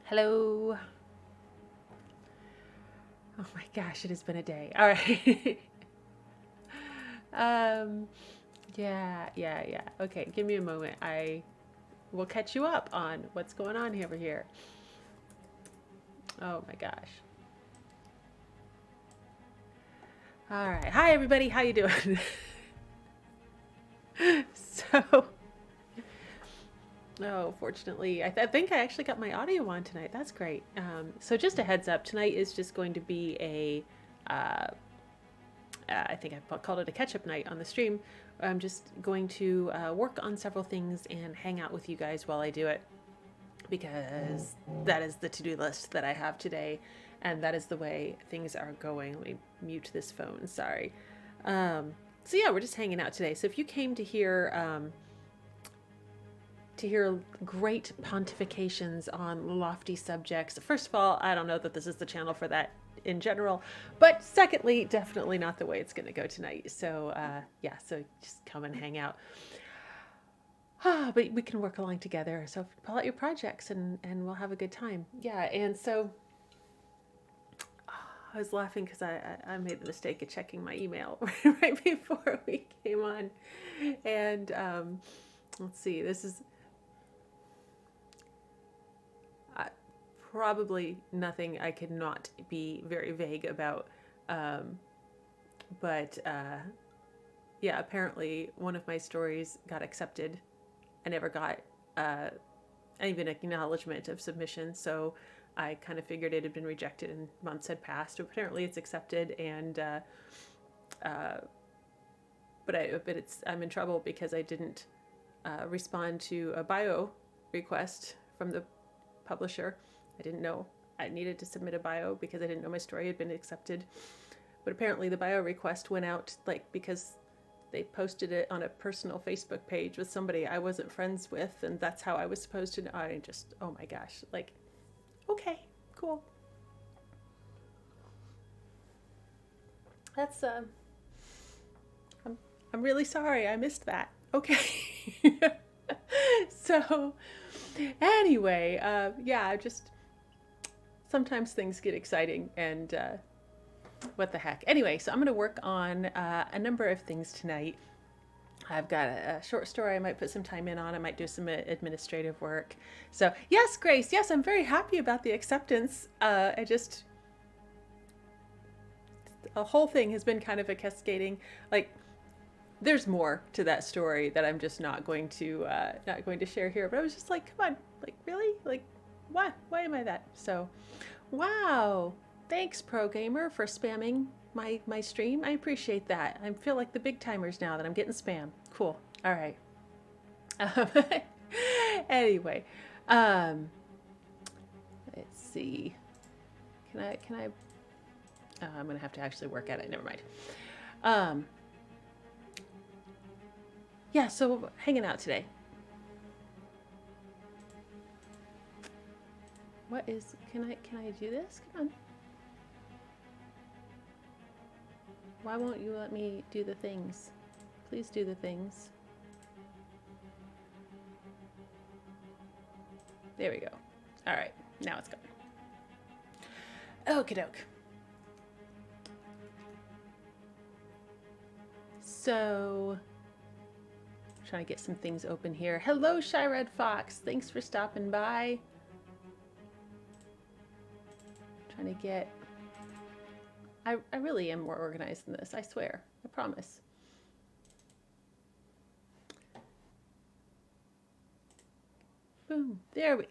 Hello. Oh my gosh, it has been a day. All right. um, yeah. Okay, give me a moment. I will catch you up on what's going on over here. Oh my gosh. All right. Hi everybody. How you doing? so, oh, fortunately, I think I actually got my audio on tonight. That's great. So just a heads up, tonight is just going to be I think I called it a catch-up night on the stream. I'm just going to work on several things and hang out with you guys while I do it, because that is the to-do list that I have today, and that is the way things are going. Let me mute this phone. Sorry. So yeah, we're just hanging out today. So if you came to hear great pontifications on lofty subjects, first of all, I don't know that this is the channel for that in general, but secondly, definitely not the way it's going to go tonight. So yeah, so just come and hang out. But we can work along together. So pull out your projects and we'll have a good time. Yeah, and so I was laughing because I made the mistake of checking my email right before we came on. And let's see, this is probably nothing I could not be very vague about. But yeah, apparently one of my stories got accepted. I never got even acknowledgement of submission, so I kind of figured it had been rejected and months had passed. Apparently it's accepted, and but I'm in trouble because I didn't respond to a bio request from the publisher. I didn't know I needed to submit a bio because I didn't know my story had been accepted. But apparently the bio request went out because they posted it on a personal Facebook page with somebody I wasn't friends with, and that's how I was supposed to know. I just, oh my gosh, okay, cool. That's I'm really sorry I missed that. Okay. So anyway, yeah, just sometimes things get exciting, and what the heck. Anyway, so I'm going to work on a number of things tonight. I've got a short story I might put some time in on. I might do some administrative work. So yes, Grace, yes, I'm very happy about the acceptance. A whole thing has been kind of a cascading, there's more to that story that I'm just not going to share here. But I was just like, come on, really, why am I that? So, wow, thanks, Pro Gamer, for spamming my stream. I appreciate that. I feel like the big timers now that I'm getting spam. Cool. All right. Um, anyway, let's see. Can I? I'm gonna have to actually work at it. Never mind. Yeah, so hanging out today. What is, can I do this? Come on. Why won't you let me do the things? Please do the things. There we go. All right, now it's gone. Okie doke. So, trying to get some things open here. Hello, Shy Red Fox. Thanks for stopping by. Trying to get... I really am more organized than this, I swear. I promise. Boom. There we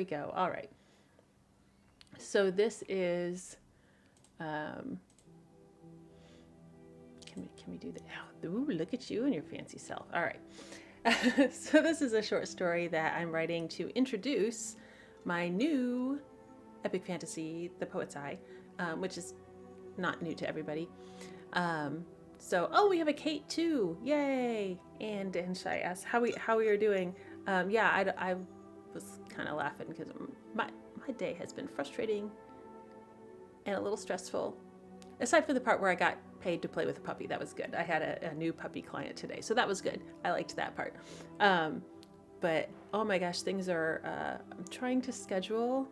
go. All right. So this is... can we do that? Oh, ooh, look at you and your fancy self. All right. So this is a short story that I'm writing to introduce my new epic fantasy, The Poet's Eye, which is not new to everybody. So, we have a Kate too. Yay! And Shy asked how we are doing. Yeah, I was kind of laughing because my day has been frustrating and a little stressful. Aside from the part where I got paid to play with a puppy, that was good. I had a new puppy client today, so that was good. I liked that part. but oh my gosh, things are, I'm trying to schedule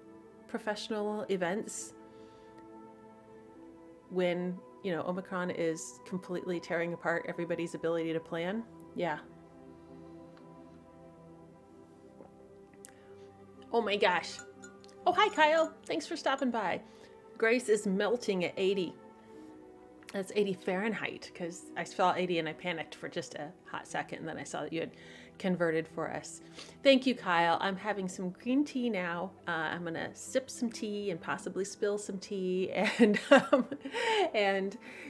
professional events when, you know, Omicron is completely tearing apart everybody's ability to plan. Yeah. Oh my gosh. Oh, hi, Kyle. Thanks for stopping by. Grace is melting at 80. That's 80 Fahrenheit, because I saw 80 and I panicked for just a hot second, and then I saw that you had converted for us. Thank you, Kyle. I'm having some green tea now. I'm gonna sip some tea and possibly spill some tea, and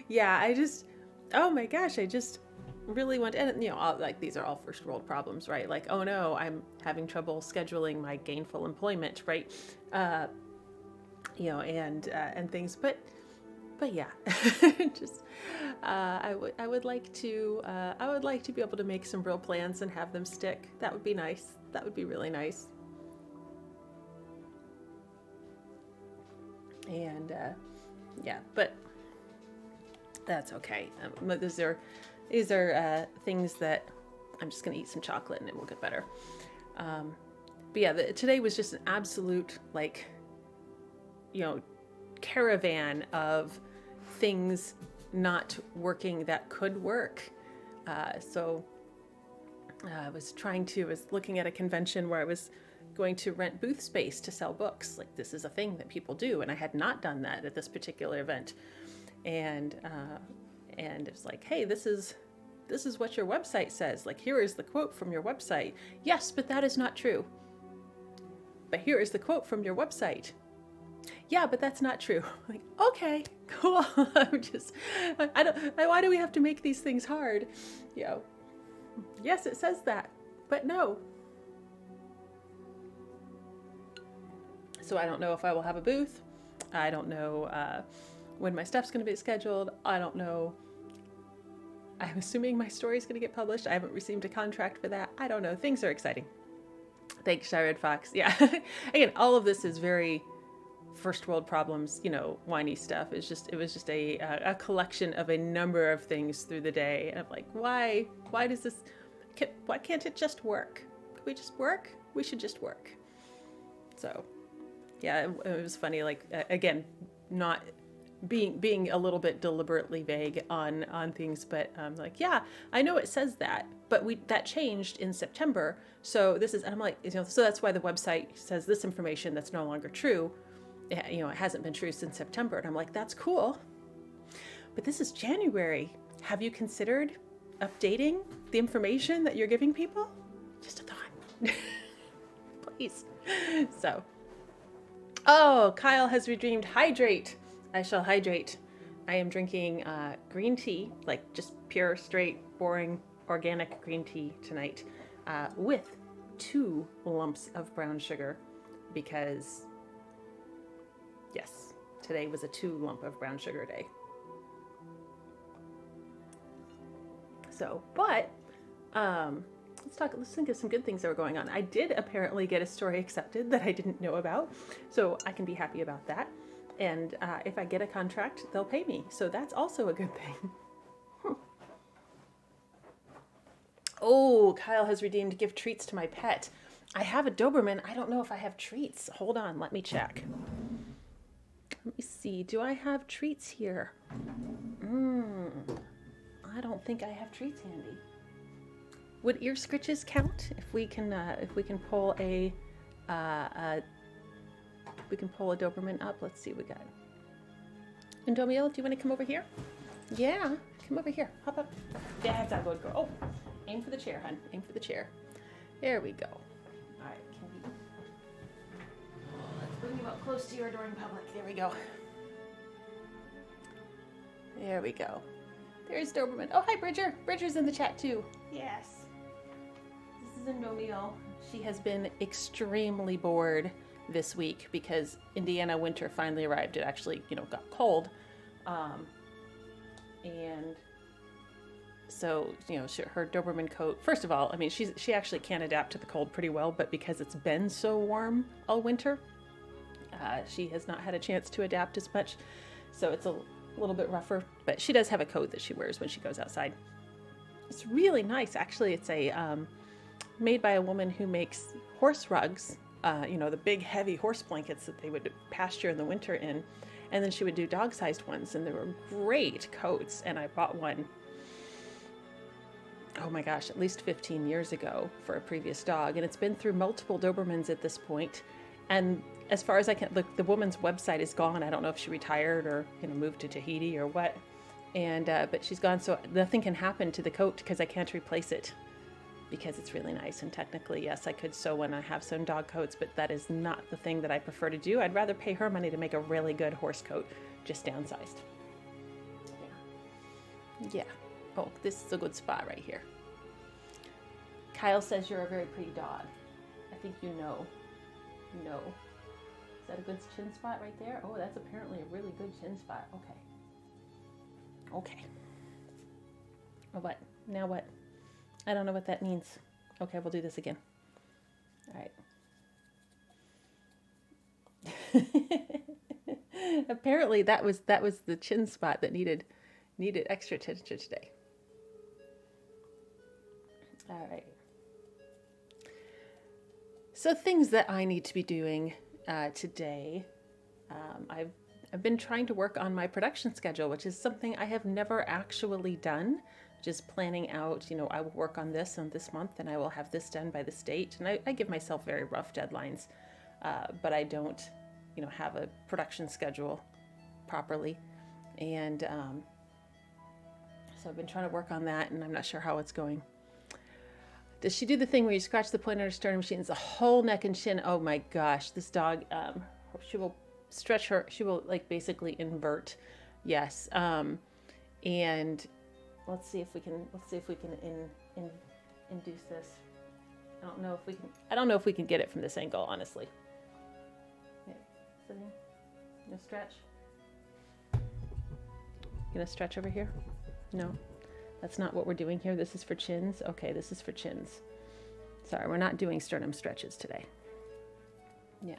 yeah, I just, oh my gosh, I just really want, and you know, like these are all first world problems, right? Like, oh no, I'm having trouble scheduling my gainful employment, right? You know, and things, but yeah, just I would like to be able to make some real plans and have them stick. That would be nice. That would be really nice. And yeah, but that's okay. These are things that I'm just gonna eat some chocolate and it will get better. But yeah, today was just an absolute, like, you know, caravan of things not working that could work. So I was looking at a convention where I was going to rent booth space to sell books. Like, this is a thing that people do, and I had not done that at this particular event. And it's like, hey, this is what your website says. Like, here is the quote from your website. Yes, but that is not true. But here is the quote from your website. Yeah, but that's not true. Like, okay, cool. Why do we have to make these things hard? You know, yes, it says that, but no. So I don't know if I will have a booth. I don't know when my stuff's going to be scheduled. I don't know. I'm assuming my story is going to get published. I haven't received a contract for that. I don't know. Things are exciting. Thanks, Shirred Fox. Yeah. Again, all of this is very first world problems, you know, whiny stuff. It was just a collection of a number of things through the day. And I'm like, why can't it just work? Can we just work? We should just work. So yeah, it was funny. Like, again, not being a little bit deliberately vague on things, but like, yeah, I know it says that, but that changed in September. So this is, and I'm like, you know, so that's why the website says this information that's no longer true. You know, it hasn't been true since September. And I'm like, that's cool. But this is January. Have you considered updating the information that you're giving people? Just a thought. Please. So, oh, Kyle has redeemed hydrate. I shall hydrate. I am drinking green tea, like just pure, straight, boring, organic green tea tonight, with 2 lumps of brown sugar, because yes, today was a 2 lump of brown sugar day. So, but let's think of some good things that were going on. I did apparently get a story accepted that I didn't know about, so I can be happy about that. And if I get a contract, they'll pay me. So that's also a good thing. Oh, Kyle has redeemed gift treats to my pet. I have a Doberman. I don't know if I have treats. Hold on, let me check. Let me see. Do I have treats here? I don't think I have treats handy. Would ear scritches count if we can pull a Doberman up? Let's see what we got. Indomiel, do you want to come over here? Yeah, come over here. Hop up. That's not good, girl. Oh, aim for the chair, hon. Aim for the chair. There we go. All right, let's bring you up close to your adoring public. There we go. There we go. There's Doberman. Oh, hi, Bridger. Bridger's in the chat too. Yes. This is Indomiel. She has been extremely bored this week because Indiana winter finally arrived. It actually, got cold. And so, her Doberman coat, first of all, I mean, she actually can adapt to the cold pretty well, but because it's been so warm all winter, she has not had a chance to adapt as much. So it's a little bit rougher, but she does have a coat that she wears when she goes outside. It's really nice. Actually, it's a made by a woman who makes horse rugs, you know, the big heavy horse blankets that they would pasture in the winter in. And then she would do dog-sized ones, and they were great coats. And I bought one, oh my gosh, at least 15 years ago for a previous dog. And it's been through multiple Dobermans at this point. And as far as I can, look, the woman's website is gone. I don't know if she retired or, you know, moved to Tahiti or what. And, but she's gone, so nothing can happen to the coat because I can't replace it because it's really nice. And technically, yes, I could sew one. I have sewn dog coats, but that is not the thing that I prefer to do. I'd rather pay her money to make a really good horse coat, just downsized. Yeah. Yeah. Oh, this is a good spot right here. Kyle says you're a very pretty dog. I think you know. No. Is that a good chin spot right there? Oh, that's apparently a really good chin spot. Okay. Okay. Oh, what? Now what? I don't know what that means. Okay, we'll do this again. All right. Apparently that was the chin spot that needed extra attention today. All right. So things that I need to be doing today. I've been trying to work on my production schedule, which is something I have never actually done. Just planning out, you know, I will work on this month and I will have this done by this date. And I give myself very rough deadlines, but I don't, you know, have a production schedule properly. And so I've been trying to work on that, and I'm not sure how it's going. Does she do the thing where you scratch the point on her sternum, she ends the whole neck and chin? Oh my gosh, this dog, she will stretch her, she will like basically invert. Yes. And let's see if we can induce this. I don't know if we can get it from this angle, honestly. Okay, sitting, gonna stretch. Gonna stretch over here? No. That's not what we're doing here. This is for chins. Okay, this is for chins. Sorry, we're not doing sternum stretches today. Yeah.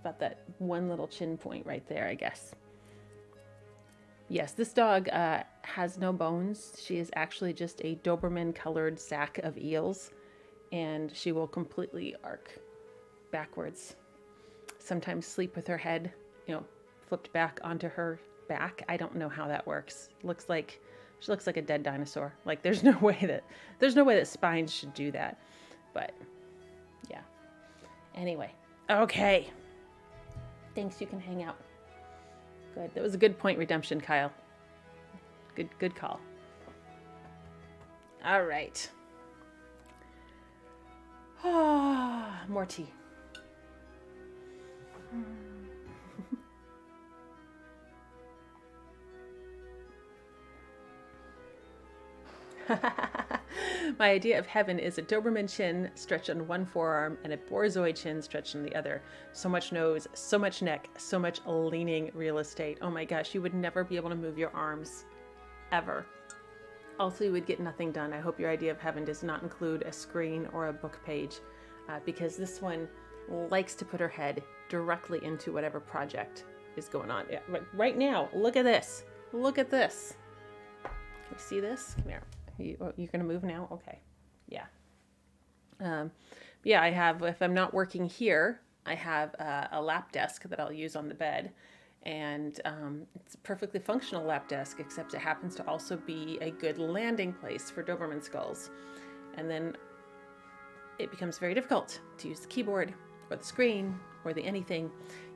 About that one little chin point right there, I guess. Yes, this dog has no bones. She is actually just a Doberman colored sack of eels, and she will completely arc backwards. Sometimes sleep with her head, you know, flipped back onto her back. I don't know how that works. She looks like a dead dinosaur. Like there's no way that spines should do that. But yeah. Anyway, okay. Thanks, you can hang out. Good. That was a good point redemption, Kyle. Good call. All right. Ah, more tea. My idea of heaven is a Doberman chin stretched on one forearm and a Borzoi chin stretched on the other. So much nose, so much neck, so much leaning real estate. Oh my gosh, you would never be able to move your arms, ever. Also, you would get nothing done. I hope your idea of heaven does not include a screen or a book page, because this one likes to put her head directly into whatever project is going on. Yeah, right now, look at this. Look at this. Can you see this? Come here. You're going to move now? Okay. Yeah. Yeah, I have, if I'm not working here, I have a lap desk that I'll use on the bed. And it's a perfectly functional lap desk, except it happens to also be a good landing place for Doberman skulls. And then it becomes very difficult to use the keyboard or the screen or the anything.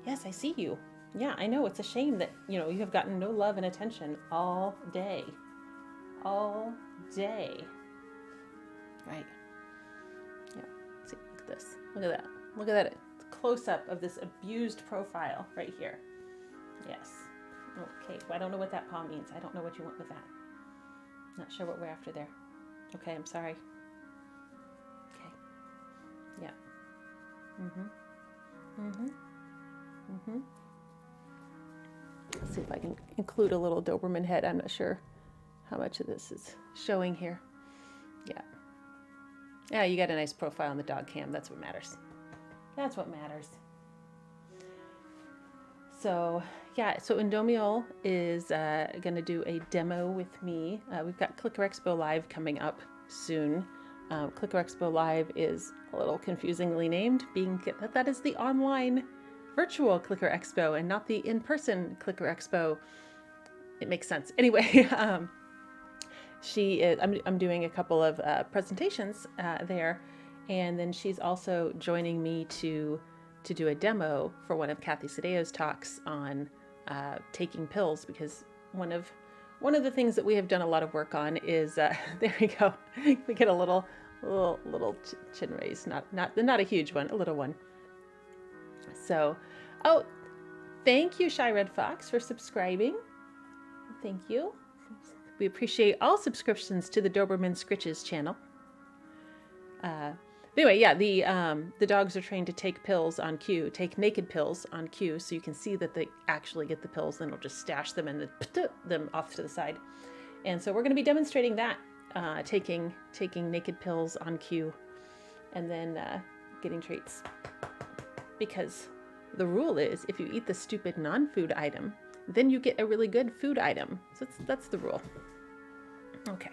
Yes, I see you. Yeah, I know. It's a shame that, you know, you have gotten no love and attention all day. All day. Right. Yeah. See, look at this. Look at that. Look at that close up of this abused profile right here. Yes. Okay. Well, I don't know what that paw means. I don't know what you want with that. Not sure what we're after there. Okay. I'm sorry. Okay. Yeah. Let's see if I can include a little Doberman head. I'm not sure how much of this is showing here. Yeah. Yeah, you got a nice profile on the dog cam. That's what matters. That's what matters. So, yeah, so Indomiel is going to do a demo with me. We've got Clicker Expo Live coming up soon. Clicker Expo Live is a little confusingly named, being that is the online virtual Clicker Expo and not the in-person Clicker Expo. It makes sense. Anyway, I'm doing a couple of presentations there, and then she's also joining me to do a demo for one of Kathy Sadeo's talks on taking pills, because one of the things that we have done a lot of work on is there we go. We get a little chin raise, not a huge one, a little one. So, oh, thank you, Shy Red Fox, for subscribing. Thank you. We appreciate all subscriptions to the Doberman Scritches channel. Anyway, yeah, the dogs are trained to take pills on cue, take naked pills on cue, so you can see that they actually get the pills, then we'll just stash them and then put them off to the side. And so we're going to be demonstrating that, taking naked pills on cue, and then getting treats. Because the rule is, if you eat the stupid non-food item, then you get a really good food item. So that's the rule. Okay.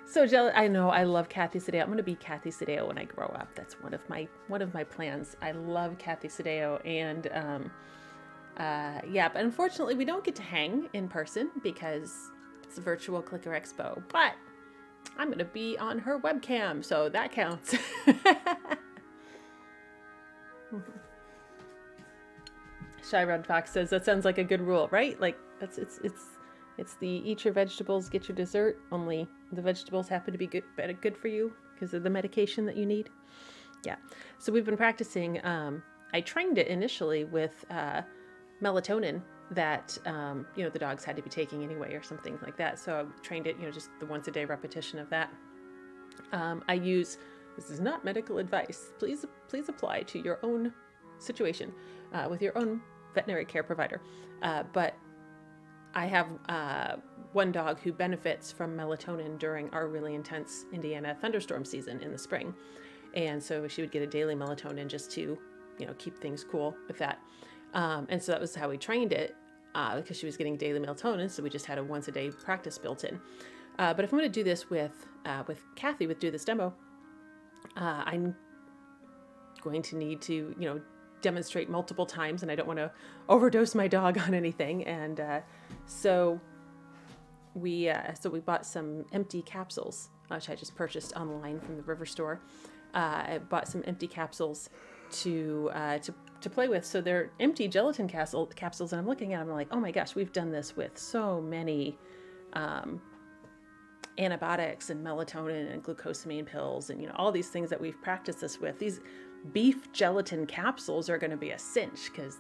So I know I love Kathy Sadeo. I'm going to be Kathy Sadeo when I grow up. That's one of my plans. I love Kathy Sadeo, and yeah, but unfortunately we don't get to hang in person because it's a virtual Clicker Expo. But I'm going to be on her webcam, so that counts. Shy Red Fox says that sounds like a good rule, right? Like it's the eat your vegetables, get your dessert. Only the vegetables happen to be good for you because of the medication that you need. Yeah. So we've been practicing. I trained it initially with melatonin that the dogs had to be taking anyway, or something like that. So I trained it, just the once a day repetition of that. This is not medical advice. Please apply to your own situation with your own veterinary care provider. But I have one dog who benefits from melatonin during our really intense Indiana thunderstorm season in the spring. And so she would get a daily melatonin just to, keep things cool with that. And so that was how we trained it, because she was getting daily melatonin. So we just had a once a day practice built in. But if I'm going to do this with Kathy, do this demo, I'm going to need to, demonstrate multiple times, and I don't want to overdose my dog on anything. And so we bought some empty capsules, which I just purchased online from the River Store. I bought some empty capsules to play with. So they're empty gelatin capsules, and I'm looking at them like, oh my gosh, we've done this with so many antibiotics and melatonin and glucosamine pills and all these things that we've practiced this with. These beef gelatin capsules are going to be a cinch because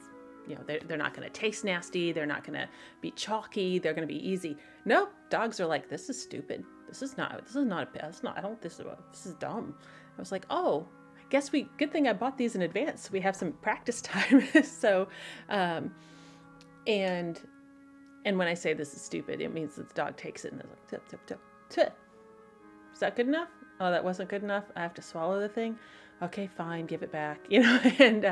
they're not going to taste nasty, they're not going to be chalky, they're going to be easy. Nope, dogs are like, this is stupid, this is dumb. I was like, oh, I guess good thing I bought these in advance, we have some practice time. So and when I say this is stupid, it means that the dog takes it and they're like, tip, tip, tip, tip. Is that good enough? Oh, that wasn't good enough. I have to swallow the thing. Okay, fine, give it back. And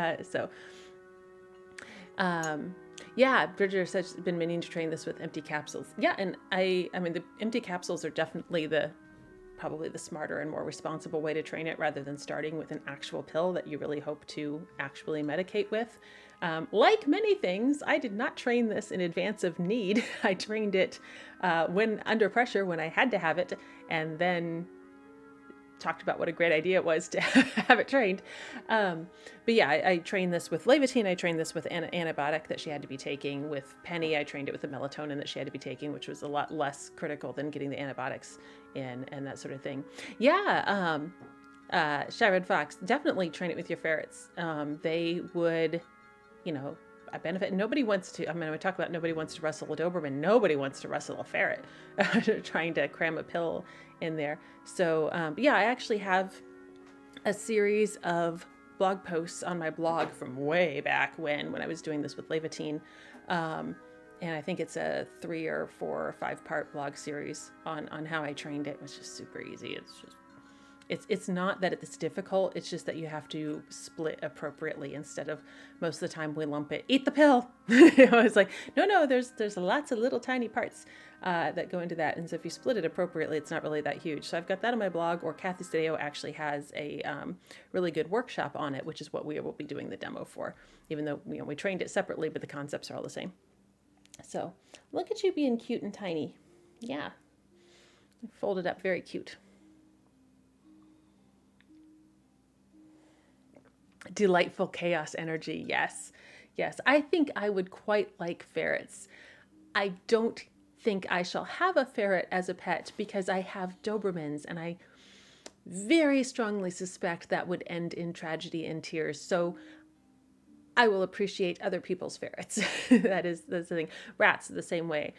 yeah, Bridger says she's been meaning to train this with empty capsules. Yeah, and I mean, the empty capsules are definitely probably the smarter and more responsible way to train it, rather than starting with an actual pill that you really hope to actually medicate with. Like many things, I did not train this in advance of need. I trained it when under pressure, when I had to have it, and then talked about what a great idea it was to have it trained. But yeah, I trained this with Levatine. I trained this with an antibiotic that she had to be taking. With Penny, I trained it with the melatonin that she had to be taking, which was a lot less critical than getting the antibiotics in and that sort of thing. Yeah, Shy Red Fox, definitely train it with your ferrets. They would, I benefit. Nobody wants to, we talk about nobody wants to wrestle a Doberman. Nobody wants to wrestle a ferret trying to cram a pill in there. So, yeah, I actually have a series of blog posts on my blog from way back when I was doing this with Levatine. And I think it's a 3 or 4 or 5 part blog series on how I trained it, which is super easy. It's just It's not that it's difficult. It's just that you have to split appropriately instead of most of the time we lump it. Eat the pill. It's like no. There's lots of little tiny parts that go into that, and so if you split it appropriately, it's not really that huge. So I've got that on my blog. Or Kathy Stadeo actually has a really good workshop on it, which is what we will be doing the demo for. Even though we trained it separately, but the concepts are all the same. So look at you being cute and tiny. Yeah, folded up, very cute. Delightful chaos energy. Yes. Yes. I think I would quite like ferrets. I don't think I shall have a ferret as a pet because I have Dobermans, and I very strongly suspect that would end in tragedy and tears. So I will appreciate other people's ferrets. That's the thing. Rats are the same way.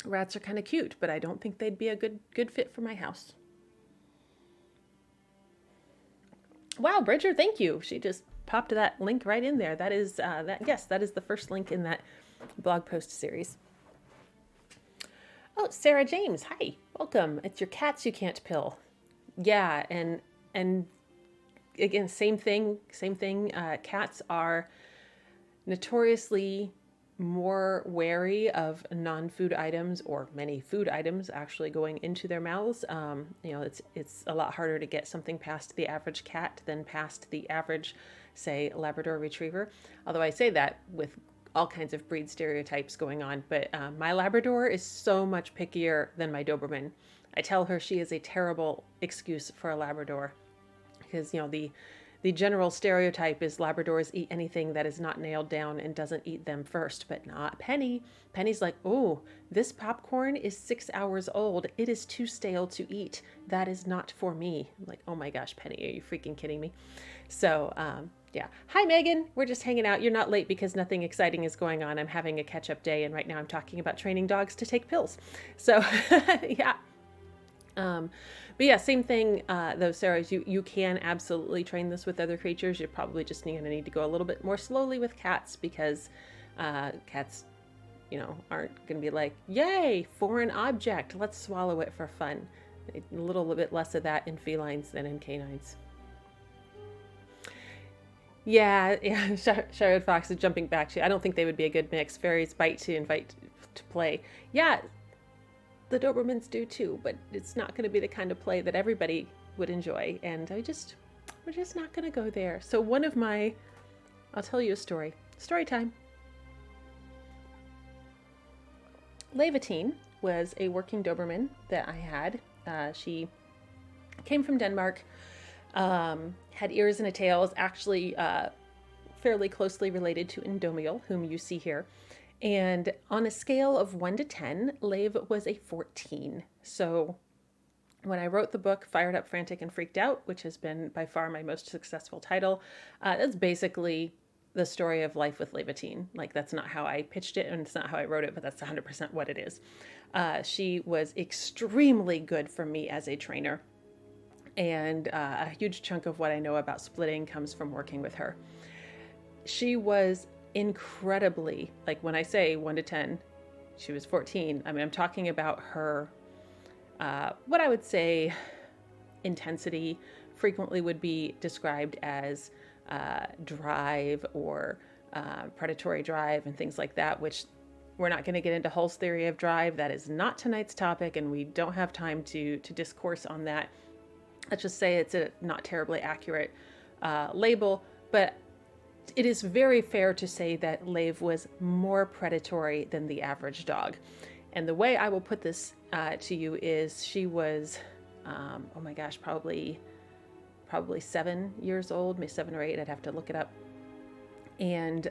Rats are kind of cute, but I don't think they'd be a good fit for my house. Wow, Bridger, thank you. She just popped that link right in there. That is that is the first link in that blog post series. Oh, Sarah James, hi, welcome. It's your cats you can't pill. Yeah, and again, same thing. Cats are notoriously more wary of non-food items, or many food items actually going into their mouths. It's a lot harder to get something past the average cat than past the average, say, Labrador Retriever. Although I say that with all kinds of breed stereotypes going on, but my Labrador is so much pickier than my Doberman. I tell her she is a terrible excuse for a Labrador, because the general stereotype is Labradors eat anything that is not nailed down and doesn't eat them first, but not Penny. Penny's like, oh, this popcorn is 6 hours old. It is too stale to eat. That is not for me. I'm like, oh my gosh, Penny, are you freaking kidding me? So, yeah. Hi, Megan. We're just hanging out. You're not late because nothing exciting is going on. I'm having a catch-up day, and right now I'm talking about training dogs to take pills. So, yeah. But yeah, same thing, though, Sarah, you can absolutely train this with other creatures. You're probably just going to need to go a little bit more slowly with cats, because cats, aren't going to be like, yay, foreign object, let's swallow it for fun. A little bit less of that in felines than in canines. Yeah, Sherrod Fox is jumping back to, I don't think they would be a good mix. Fairies bite to invite to play. Yeah, the Dobermans do too, but it's not going to be the kind of play that everybody would enjoy, and we're just not going to go there. So I'll tell you a story. Story time. Levitine was a working Doberman that I had. She came from Denmark, had ears and a tail, is actually fairly closely related to Indomiel, whom you see here. And on a scale of 1 to 10, Lave was a 14. So when I wrote the book, Fired Up, Frantic, and Freaked Out, which has been by far my most successful title, that's basically the story of life with Levitine. Like, that's not how I pitched it, and it's not how I wrote it, but that's 100% what it is. She was extremely good for me as a trainer. And a huge chunk of what I know about splitting comes from working with her. She was incredibly, like, when I say 1 to 10, she was 14. I mean, I'm talking about her, what I would say intensity frequently would be described as drive or predatory drive and things like that, which we're not going to get into Hull's theory of drive. That is not tonight's topic, and we don't have time to discourse on that. Let's just say it's a not terribly accurate label, but it is very fair to say that Lave was more predatory than the average dog. And the way I will put this to you is she was, oh my gosh, probably 7 years old, maybe 7 or 8, I'd have to look it up, and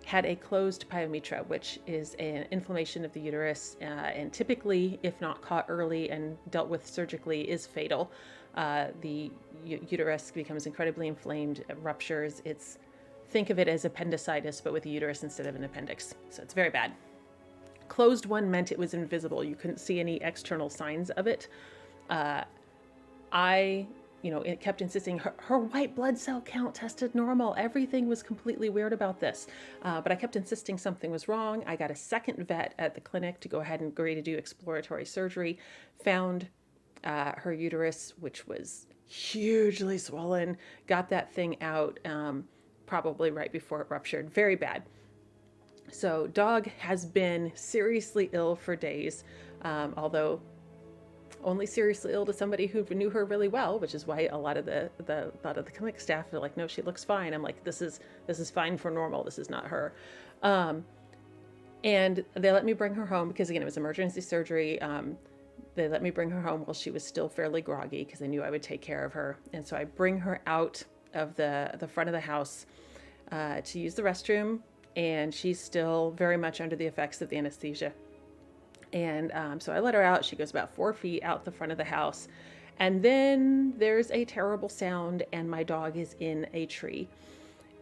had a closed pyometra, which is an inflammation of the uterus, and typically, if not caught early and dealt with surgically, is fatal. The uterus becomes incredibly inflamed, ruptures. Think of it as appendicitis, but with a uterus instead of an appendix. So it's very bad. Closed one meant it was invisible. You couldn't see any external signs of it. It kept insisting her white blood cell count tested normal. Everything was completely weird about this. But I kept insisting something was wrong. I got a second vet at the clinic to go ahead and agree to do exploratory surgery. Found her uterus, which was hugely swollen, got that thing out probably right before it ruptured. Very bad. So dog has been seriously ill for days, although only seriously ill to somebody who knew her really well, which is why a lot of the clinic staff are like, no, she looks fine. I'm like, this is fine for normal. This is not her. And they let me bring her home because, again, it was emergency surgery. They let me bring her home while she was still fairly groggy because they knew I would take care of her. And so I bring her out of the front of the house to use the restroom, and she's still very much under the effects of the anesthesia. And so I let her out. She goes about 4 feet out the front of the house. And then there's a terrible sound, and my dog is in a tree.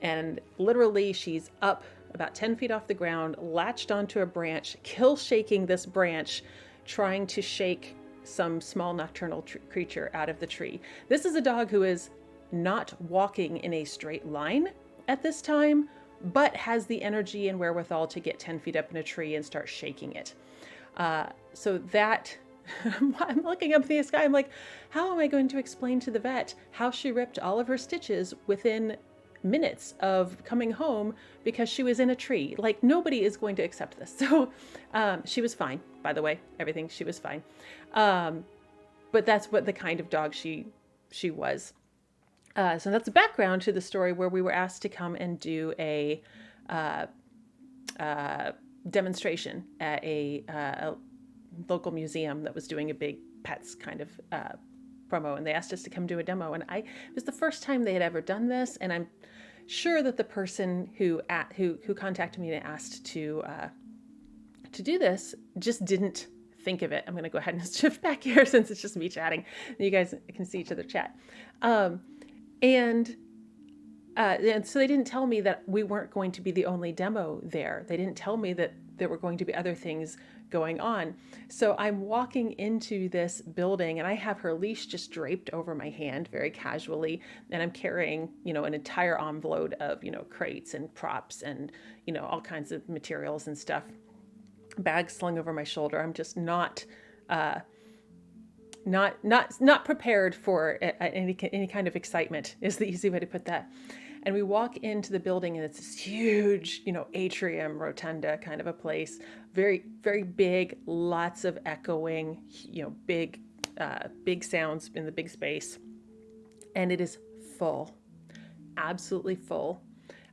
And literally, she's up about 10 feet off the ground, latched onto a branch, kill shaking this branch, trying to shake some small nocturnal creature out of the tree. This is a dog who is not walking in a straight line at this time, but has the energy and wherewithal to get 10 feet up in a tree and start shaking it. So that, I'm looking up in the sky, I'm like, how am I going to explain to the vet how she ripped all of her stitches within minutes of coming home because she was in a tree? Like, nobody is going to accept this. So she was fine, by the way, everything, she was fine. But that's what the kind of dog she was. So that's the background to the story, where we were asked to come and do a demonstration at a local museum that was doing a big pets kind of promo, and they asked us to come do a demo. And it was the first time they had ever done this, and I'm sure that the person who contacted me and asked to do this just didn't think of it. I'm going to go ahead and shift back here since it's just me chatting. You guys can see each other chat. And so they didn't tell me that we weren't going to be the only demo there. They didn't tell me that there were going to be other things going on. So I'm walking into this building, and I have her leash just draped over my hand very casually. And I'm carrying, an entire envelope of, crates and props and, all kinds of materials and stuff, bags slung over my shoulder. I'm just not prepared for any kind of excitement is the easy way to put that. And we walk into the building, and it's this huge, atrium, rotunda kind of a place. Very, very big, lots of echoing, big sounds in the big space. And it is full, absolutely full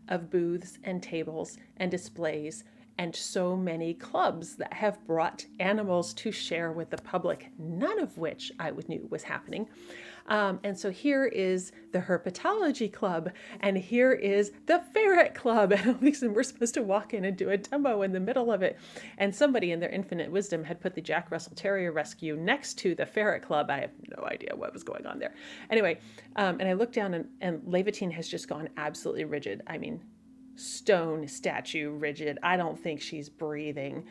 of booths and tables and displays, and so many clubs that have brought animals to share with the public, none of which I knew was happening. And so here is the herpetology club, and here is the ferret club, and we're supposed to walk in and do a demo in the middle of it. And somebody in their infinite wisdom had put the Jack Russell Terrier Rescue next to the ferret club. I have no idea what was going on there. Anyway, and I looked down, and Levitine has just gone absolutely rigid. I mean, stone statue rigid. I don't think she's breathing.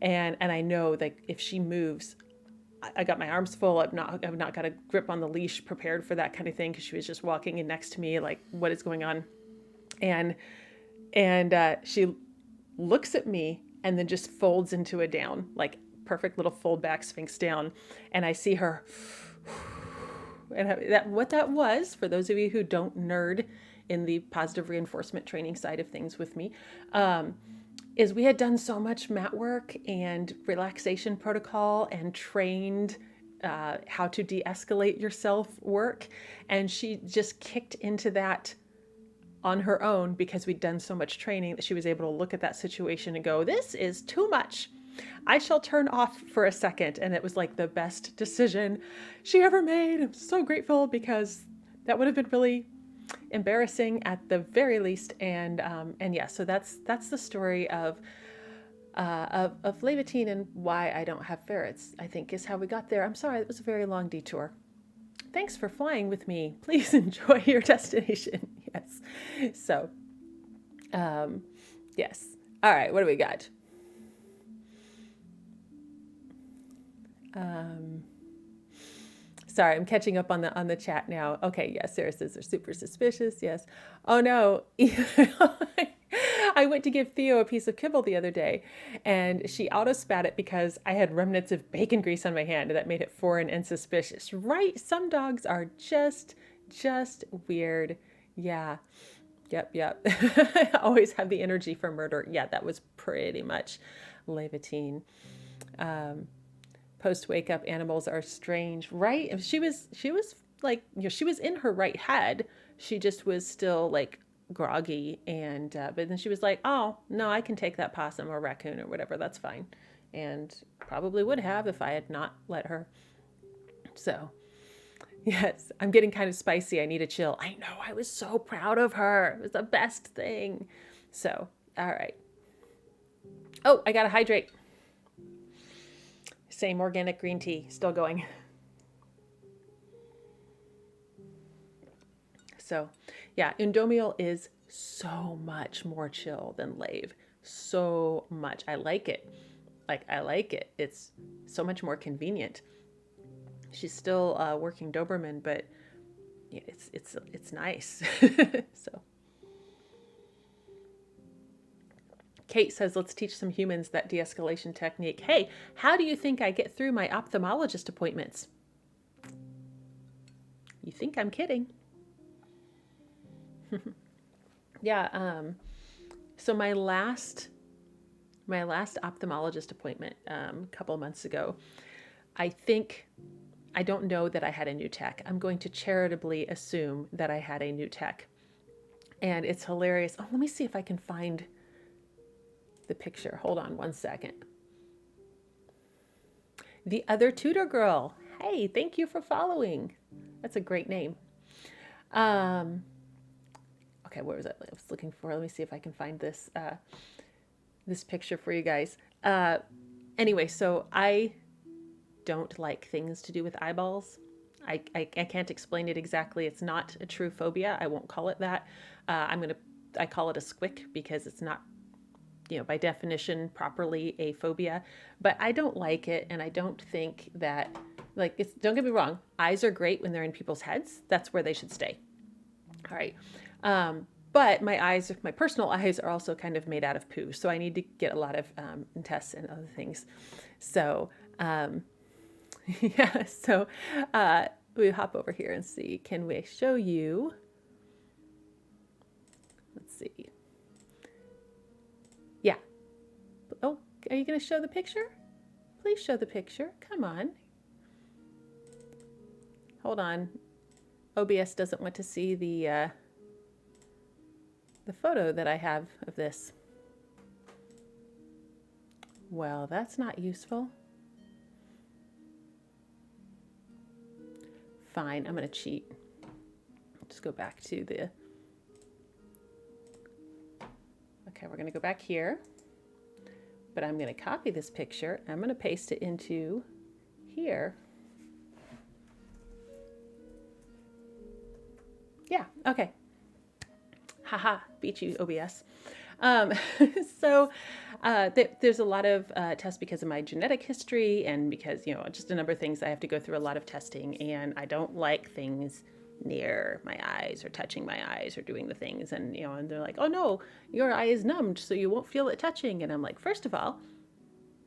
And I know that if she moves, I got my arms full. I've not got a grip on the leash prepared for that kind of thing, because she was just walking in next to me like, what is going on? And she looks at me and then just folds into a down, like perfect little fold back Sphinx down. And I see her, and what that was, for those of you who don't nerd in the positive reinforcement training side of things with me, is we had done so much mat work and relaxation protocol and trained how to de-escalate yourself work. And she just kicked into that on her own, because we'd done so much training, that she was able to look at that situation and go, this is too much. I shall turn off for a second. And it was like the best decision she ever made. I'm so grateful, because that would have been really embarrassing at the very least. And yeah, so that's the story of Levitine and why I don't have ferrets, I think, is how we got there. I'm sorry, it was a very long detour. Thanks for flying with me. Please enjoy your destination. Yes. So, yes. All right, what do we got? Sorry, I'm catching up on the chat now. Okay, yes, Sarah says they're super suspicious. Yes. Oh no, I went to give Theo a piece of kibble the other day, and she auto spat it because I had remnants of bacon grease on my hand, and that made it foreign and suspicious. Right? Some dogs are just weird. Yeah. Yep. I always have the energy for murder. Yeah, that was pretty much Levitine. Post wake up animals are strange, right? She was like, she was in her right head. She just was still like groggy, and but then she was like, oh no, I can take that possum or raccoon or whatever, that's fine, and probably would have if I had not let her. So yes, I'm getting kind of spicy. I need a chill. I know, I was so proud of her. It was the best thing. So all right. Oh, I gotta hydrate. Same organic green tea, still going. So yeah, Indomiel is so much more chill than Lave. So much. I like it. I like it. It's so much more convenient. She's still working Doberman, but yeah, it's nice. So Kate says, let's teach some humans that de-escalation technique. Hey, how do you think I get through my ophthalmologist appointments? You think I'm kidding? Yeah. So my last ophthalmologist appointment a couple of months ago, I don't know that I had a new tech. I'm going to charitably assume that I had a new tech. And it's hilarious. Oh, let me see if I can find the picture. Hold on one second. The other tutor girl. Hey, thank you for following. That's a great name. Okay, where was I? I was looking for. Let me see if I can find this this picture for you guys. Anyway, so I don't like things to do with eyeballs. I can't explain it exactly. It's not a true phobia. I won't call it that. I call it a squick because it's not, by definition properly a phobia, but I don't like it. And I don't think that, don't get me wrong. Eyes are great when they're in people's heads. That's where they should stay. All right. But my personal eyes are also kind of made out of poo. So I need to get a lot of tests and other things. So, yeah, so we hop over here and see, can we show you? Let's see. Yeah. Oh, are you going to show the picture? Please show the picture. Come on. Hold on. OBS doesn't want to see the photo that I have of this. Well, that's not useful. Fine, I'm going to cheat. Just go back to the... Okay, we're going to go back here. But I'm going to copy this picture. I'm going to paste it into here. Yeah, okay. Haha, beat you, OBS. So there's a lot of tests because of my genetic history and because, just a number of things. I have to go through a lot of testing, and I don't like things near my eyes or touching my eyes or doing the things. And, and they're like, oh no, your eye is numbed, so you won't feel it touching. And I'm like, first of all,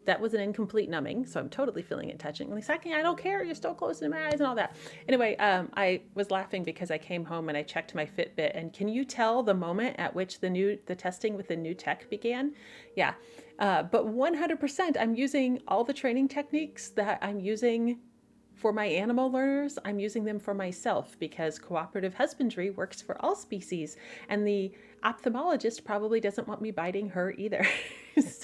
that was an incomplete numbing, so I'm totally feeling it touching. And second, I don't care, you're still close to my eyes and all that. Anyway, I was laughing because I came home and I checked my Fitbit, and can you tell the moment at which the testing with the new tech began? Yeah, but 100%, I'm using all the training techniques that I'm using for my animal learners. I'm using them for myself because cooperative husbandry works for all species, and the ophthalmologist probably doesn't want me biting her either.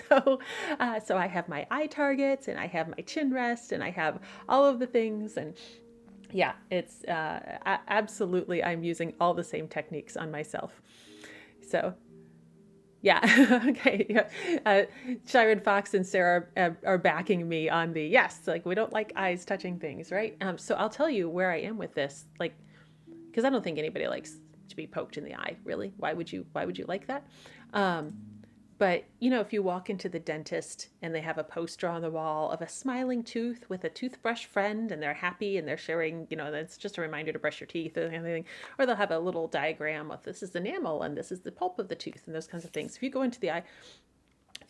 So I have my eye targets, and I have my chin rest, and I have all of the things, and yeah, it's absolutely, I'm using all the same techniques on myself. So yeah, okay. Yeah. Shiren Fox and Sarah are backing me on the yes. Like, we don't like eyes touching things, right? So I'll tell you where I am with this, because I don't think anybody likes to be poked in the eye, really. Why would you like that? But, you know, if you walk into the dentist and they have a poster on the wall of a smiling tooth with a toothbrush friend and they're happy and they're sharing, you know, that's just a reminder to brush your teeth or anything. Or they'll have a little diagram of this is enamel and this is the pulp of the tooth and those kinds of things. If you go into the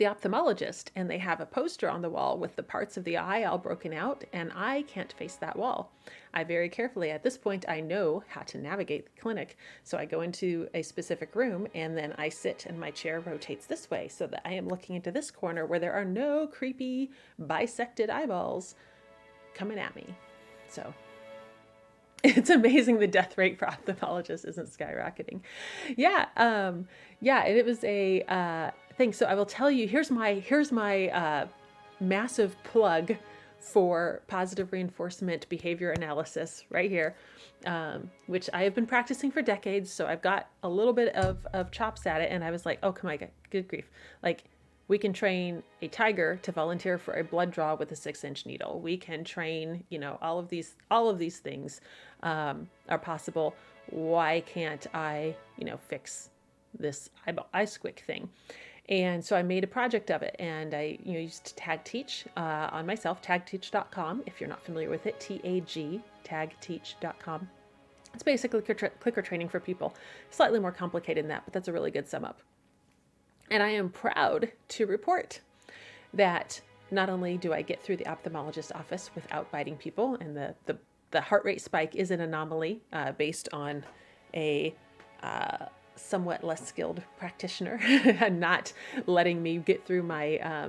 ophthalmologist and they have a poster on the wall with the parts of the eye all broken out, and I can't face that wall. I very carefully, at this point, I know how to navigate the clinic. So I go into a specific room and then I sit and my chair rotates this way so that I am looking into this corner where there are no creepy bisected eyeballs coming at me. So it's amazing the death rate for ophthalmologists isn't skyrocketing. Yeah, and it was a thing. So I will tell you, here's my massive plug for positive reinforcement behavior analysis right here, which I have been practicing for decades. So I've got a little bit of chops at it. And I was like, oh, come on, good grief. Like, we can train a tiger to volunteer for a blood draw with a 6-inch needle. We can train, you know, all of these things are possible. Why can't I, you know, fix this eye squick thing? And so I made a project of it, and I, you know, used Tag Teach on myself, tagteach.com. If you're not familiar with it, TAG, tagteach.com. It's basically clicker training for people. Slightly more complicated than that, but that's a really good sum up. And I am proud to report that not only do I get through the ophthalmologist office without biting people, and the heart rate spike is an anomaly based on a somewhat less skilled practitioner and not letting me get through my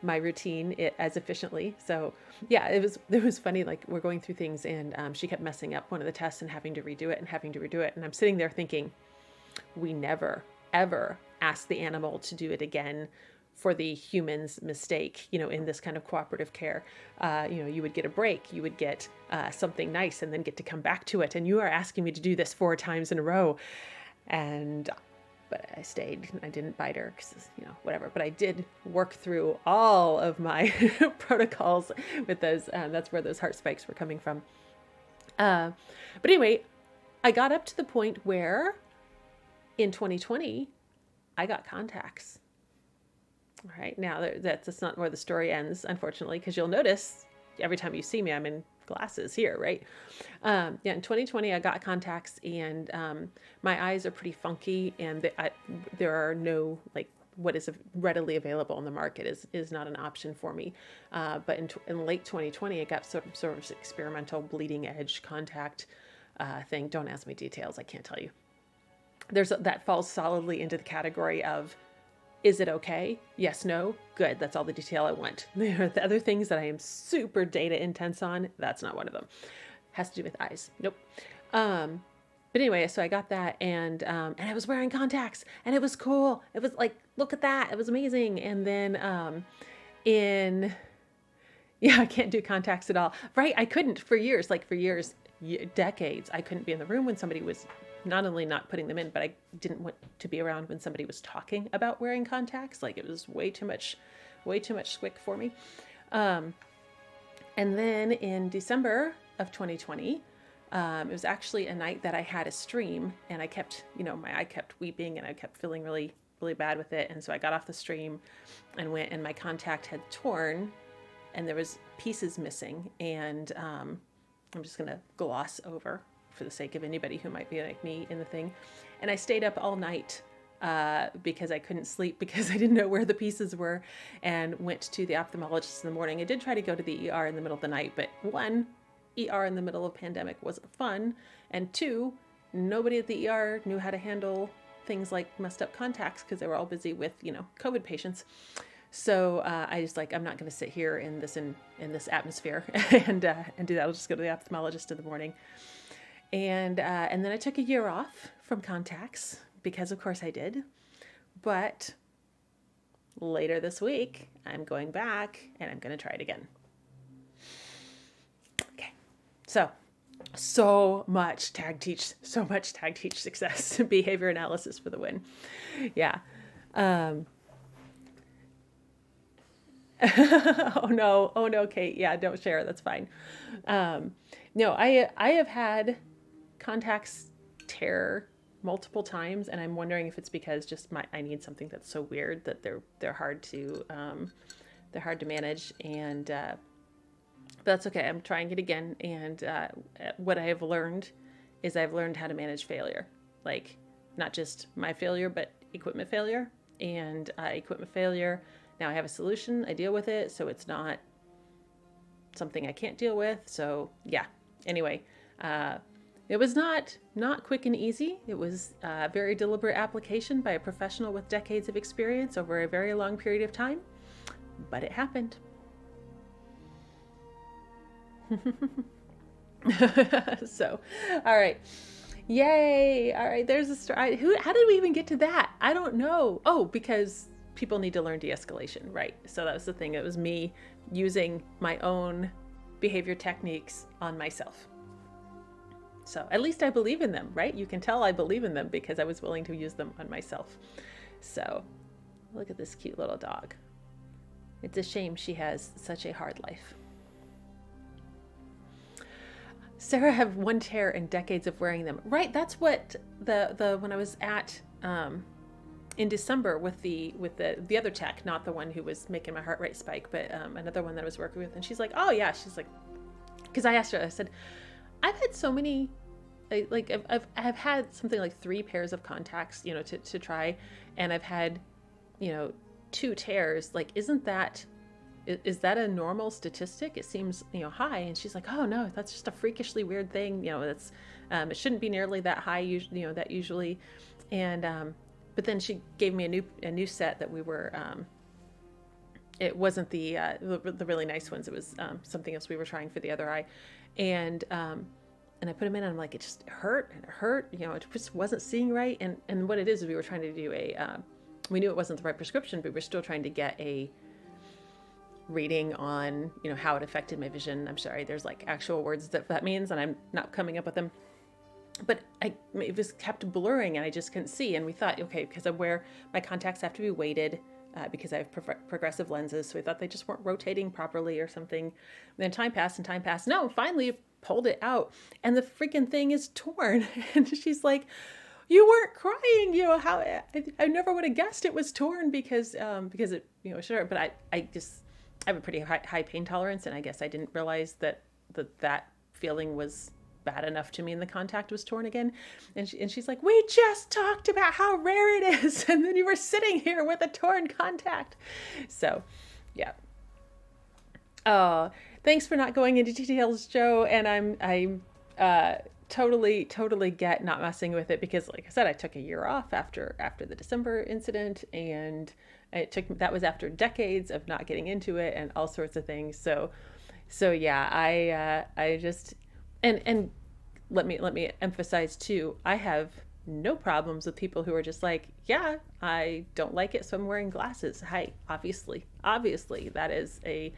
my routine as efficiently. So yeah, it was funny. Like, we're going through things and she kept messing up one of the tests and having to redo it. And I'm sitting there thinking, we never, ever ask the animal to do it again for the human's mistake, you know, in this kind of cooperative care. You know, you would get a break, you would get something nice and then get to come back to it. And you are asking me to do this 4 times in a row. But I stayed. I didn't bite her because, you know, whatever. But I did work through all of my protocols with those. That's where those heart spikes were coming from. But anyway, I got up to the point where in 2020, I got contacts. All right. Now, that's not where the story ends, unfortunately, because you'll notice every time you see me, I'm in glasses here, right? In 2020, I got contacts, and my eyes are pretty funky, and there are no, like, what is readily available on the market is not an option for me. But in late 2020, I got sort of experimental bleeding edge contact thing. Don't ask me details. I can't tell you. That falls solidly into the category of, is it okay? Yes, no, good. That's all the detail I want. The other things that I am super data intense on, that's not one of them. Has to do with eyes. Nope. But anyway, so I got that, and I was wearing contacts, and it was cool. It was like, look at that. It was amazing. And then I can't do contacts at all. Right? I couldn't for years, decades. I couldn't be in the room when somebody was not only not putting them in, but I didn't want to be around when somebody was talking about wearing contacts. Like, it was way too much squick for me. And then in December of 2020, it was actually a night that I had a stream, and I kept, you know, my eye kept weeping, and I kept feeling really, really bad with it. And so I got off the stream and went, and my contact had torn, and there was pieces missing. And I'm just going to gloss over for the sake of anybody who might be like me in the thing. And I stayed up all night because I couldn't sleep because I didn't know where the pieces were, and went to the ophthalmologist in the morning. I did try to go to the ER in the middle of the night, but 1, ER in the middle of a pandemic wasn't fun. And 2, nobody at the ER knew how to handle things like messed up contacts because they were all busy with, you know, COVID patients. So I just I'm not going to sit here in this atmosphere and do that. I'll just go to the ophthalmologist in the morning. And then I took a year off from contacts because, of course, I did. But later this week, I'm going back and I'm going to try it again. Okay. So much tag teach success, behavior analysis for the win. Yeah. Oh no, Kate. Yeah, don't share. That's fine. No, I have had contacts tear multiple times, and I'm wondering if it's because just I need something that's so weird that they're hard to manage, and but that's okay. I'm trying it again, and what I have learned is I've learned how to manage failure, like not just my failure, but equipment failure, and equipment failure. Now I have a solution. I deal with it, so it's not something I can't deal with. So yeah. Anyway, it was not quick and easy. It was a very deliberate application by a professional with decades of experience over a very long period of time, but it happened. So, all right. Yay. All right. There's a story. How did we even get to that? I don't know. Oh, because people need to learn de-escalation, right? So that was the thing. It was me using my own behavior techniques on myself. So at least I believe in them, right? You can tell I believe in them because I was willing to use them on myself. So look at this cute little dog. It's a shame she has such a hard life. Sarah have one tear and decades of wearing them. Right, that's what the when I was at in December with the other tech, not the one who was making my heart rate spike, but another one that I was working with, and she's like, oh yeah, she's like, because I asked her, I said, I've had so many, like I've had something like 3 pairs of contacts, you know, to try, and I've had, you know, 2 tears. Like, is that a normal statistic? It seems, you know, high. And she's like, oh no, that's just a freakishly weird thing. You know, that's, it shouldn't be nearly that high, you know, that usually. And, but then she gave me a new set that we were, it wasn't the really nice ones. It was, something else we were trying for the other eye. And I put them in and I'm like, it just hurt and it hurt, you know, it just wasn't seeing right. And what it is we were trying to do we knew it wasn't the right prescription, but we're still trying to get a reading on, you know, how it affected my vision. I'm sorry, there's like actual words that means, and I'm not coming up with them. But it was kept blurring and I just couldn't see. And we thought, okay, because my contacts have to be weighted because I have progressive lenses. So we thought they just weren't rotating properly or something. And then time passed. No, finally pulled it out and the freaking thing is torn. And she's like, you weren't crying, you know, how I never would have guessed it was torn because it, you know, sure. But I have a pretty high pain tolerance, and I guess I didn't realize that feeling was bad enough to mean the contact was torn again. And she's like, we just talked about how rare it is, and then you were sitting here with a torn contact. So, yeah. Thanks for not going into details, Joe. And I'm totally get not messing with it because, like I said, I took a year off after the December incident, and that was after decades of not getting into it and all sorts of things. So yeah, I just, and let me emphasize too, I have no problems with people who are just like, yeah, I don't like it, so I'm wearing glasses. Hi, obviously that is a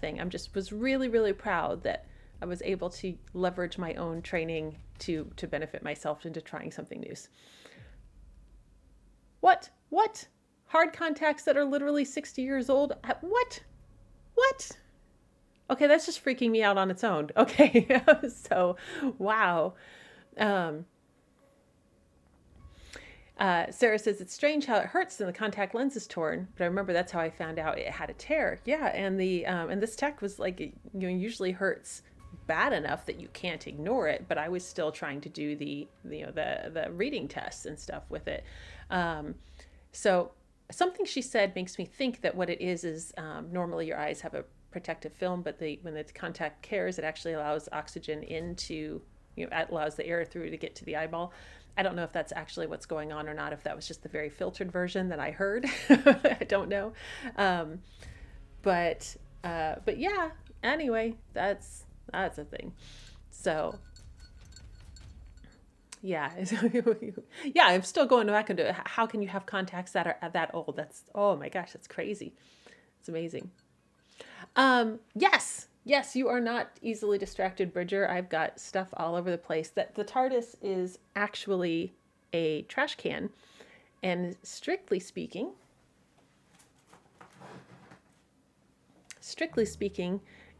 thing. Was really proud that I was able to leverage my own training to benefit myself into trying something new. What? Hard contacts that are literally 60 years old? What? Okay, that's just freaking me out on its own. Okay, so, wow. Sarah says, it's strange how it hurts when the contact lens is torn, but I remember that's how I found out it had a tear. Yeah, and and this tech was like, you know, usually hurts bad enough that you can't ignore it, but I was still trying to do the reading tests and stuff with it. So something she said makes me think that what it is normally your eyes have a protective film, but when the contact tears, it actually allows oxygen into, you know, it allows the air through to get to the eyeball. I don't know if that's actually what's going on or not, if that was just the very filtered version that I heard. I don't know. But yeah, anyway, that's a thing. So yeah, yeah, I'm still going back into how can you have contacts that are that old? That's, oh my gosh, that's crazy. It's amazing. Yes, you are not easily distracted, Bridger. I've got stuff all over the place. That the TARDIS is actually a trash can, and strictly speaking,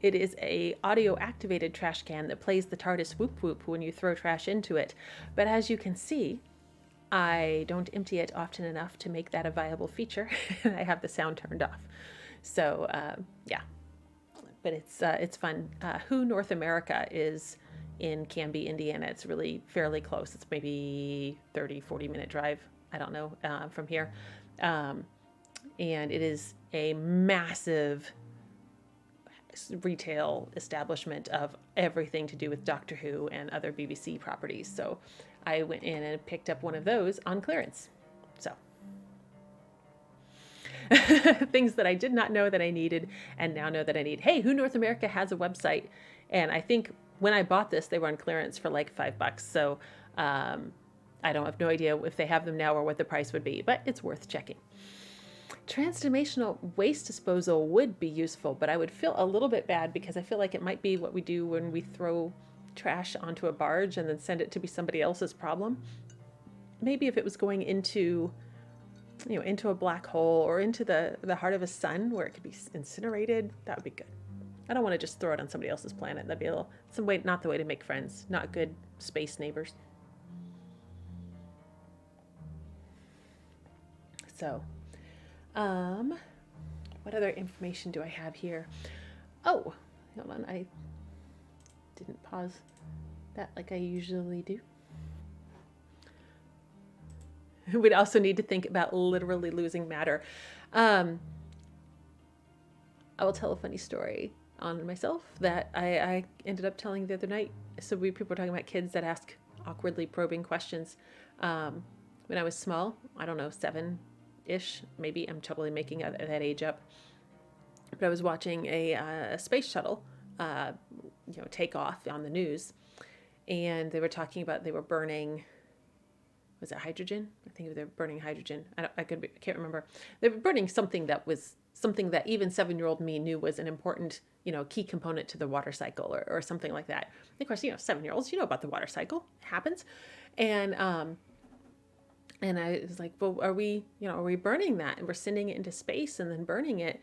it is a audio activated trash can that plays the TARDIS whoop whoop when you throw trash into it. But as you can see, I don't empty it often enough to make that a viable feature, and I have the sound turned off. So yeah, but it's fun. Who North America is in Canby, Indiana. It's really fairly close. It's maybe 30-40 minute drive. I don't know from here. And it is a massive retail establishment of everything to do with Doctor Who and other BBC properties. So I went in and picked up one of those on clearance. So things that I did not know that I needed and now know that I need. Hey, Who North America has a website. And I think when I bought this, they were on clearance for like $5. So I don't have no idea if they have them now or what the price would be, but it's worth checking. Transdimensional waste disposal would be useful, but I would feel a little bit bad because I feel like it might be what we do when we throw trash onto a barge and then send it to be somebody else's problem. Maybe if it was going into, into a black hole or into the heart of a sun where it could be incinerated, that would be good. I don't want to just throw it on somebody else's planet. That'd be not the way to make friends. Not good space neighbors. So, what other information do I have here? Oh, hold on. I didn't pause that like I usually do. We'd also need to think about literally losing matter. I will tell a funny story on myself that I ended up telling the other night. So people were talking about kids that ask awkwardly probing questions. When I was small, I don't know, 7-ish, maybe. I'm totally making that age up. But I was watching a space shuttle, take off on the news, and they were talking about they were burning. Was it hydrogen? I think they were burning hydrogen. I can't remember. They were burning something that even 7-year-old me knew was an important, key component to the water cycle or something like that. And of course, 7-year-olds, you know about the water cycle. It happens. And I was like, well, are we burning that? And we're sending it into space and then burning it.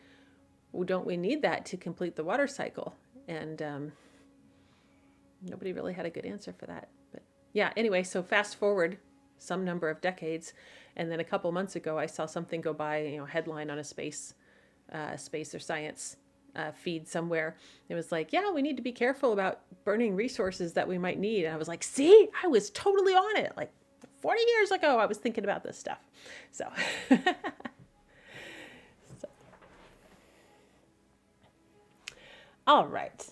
Well, don't we need that to complete the water cycle? And nobody really had a good answer for that. But yeah, anyway, so fast forward some number of decades, and then a couple months ago, I saw something go by, headline on a space or science feed somewhere. It was like, yeah, we need to be careful about burning resources that we might need. And I was like, see, I was totally on it. Like 40 years ago, I was thinking about this stuff. So, all right.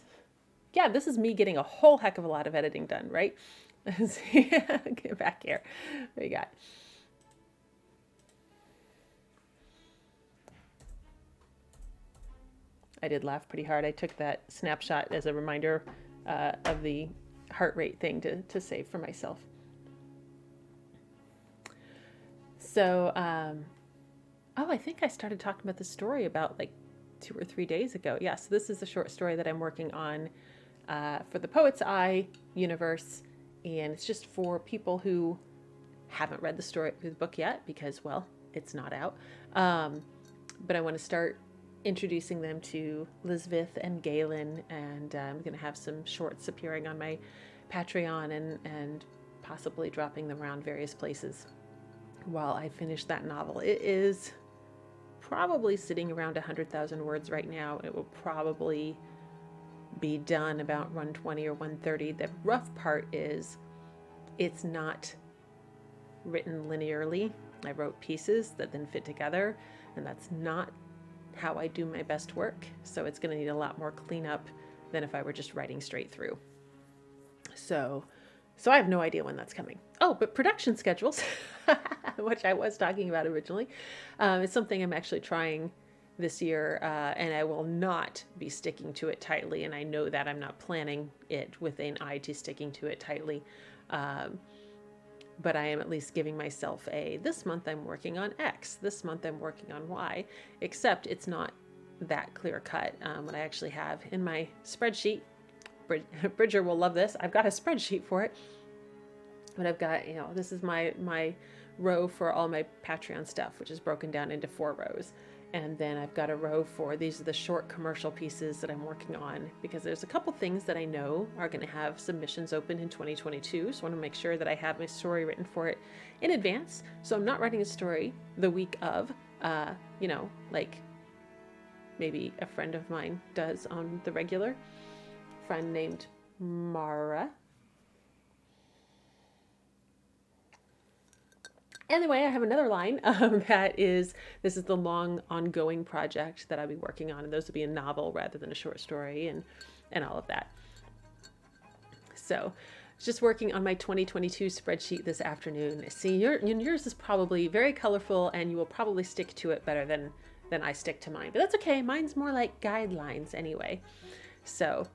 Yeah, this is me getting a whole heck of a lot of editing done, right? Get back here. What do you got? I did laugh pretty hard. I took that snapshot as a reminder of the heart rate thing to save for myself. So, I think I started talking about the story about like 2 or 3 days ago. Yeah, so this is a short story that I'm working on for the Poet's Eye universe. And it's just for people who haven't read the book yet because, well, it's not out. But I want to start introducing them to Lisbeth and Galen, and I'm going to have some shorts appearing on my Patreon and possibly dropping them around various places while I finish that novel. It is probably sitting around 100,000 words right now. It will probably be done about 120 or 130. The rough part is it's not written linearly. I wrote pieces that then fit together, and that's not how I do my best work. So it's going to need a lot more cleanup than if I were just writing straight through. So I have no idea when that's coming. Oh, but production schedules, which I was talking about originally, is something I'm actually trying this year, and I will not be sticking to it tightly. And I know that I'm not planning it with an eye to sticking to it tightly. But I am at least giving myself this month I'm working on X, this month I'm working on Y, except it's not that clear cut. What I actually have in my spreadsheet, Bridger will love this. I've got a spreadsheet for it, but I've got, this is my row for all my Patreon stuff, which is broken down into 4 rows. And then I've got a row for, these are the short commercial pieces that I'm working on, because there's a couple things that I know are going to have submissions open in 2022. So I want to make sure that I have my story written for it in advance. So I'm not writing a story the week of, you know, like maybe a friend of mine does on the regular. A friend named Mara. Anyway, I have another line this is the long ongoing project that I'll be working on, and those will be a novel rather than a short story, and all of that. So just working on my 2022 spreadsheet this afternoon. See, yours is probably very colorful, and you will probably stick to it better than I stick to mine, but that's okay. Mine's more like guidelines anyway. So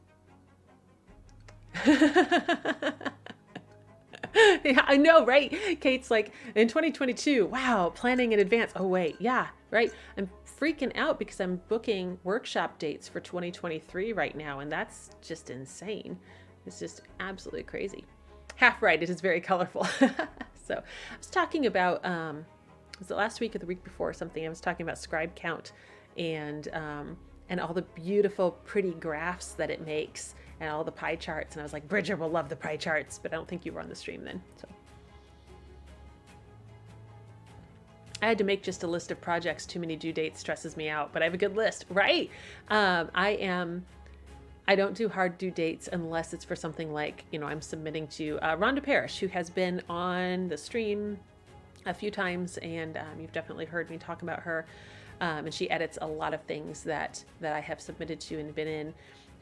yeah, I know, right? Kate's like, in 2022, wow, planning in advance. Oh, wait, yeah, right? I'm freaking out because I'm booking workshop dates for 2023 right now, and that's just insane. It's just absolutely crazy. Half right, it is very colorful. So I was talking about, was it last week or the week before or something? I was talking about scribe count and all the beautiful, pretty graphs that it makes, and all the pie charts. And I was like, Bridger will love the pie charts, but I don't think you were on the stream then. So I had to make just a list of projects. Too many due dates stresses me out, but I have a good list, right? I don't do hard due dates unless it's for something like, you know, I'm submitting to Rhonda Parrish, who has been on the stream a few times, and you've definitely heard me talk about her. And she edits a lot of things that I have submitted to and been in.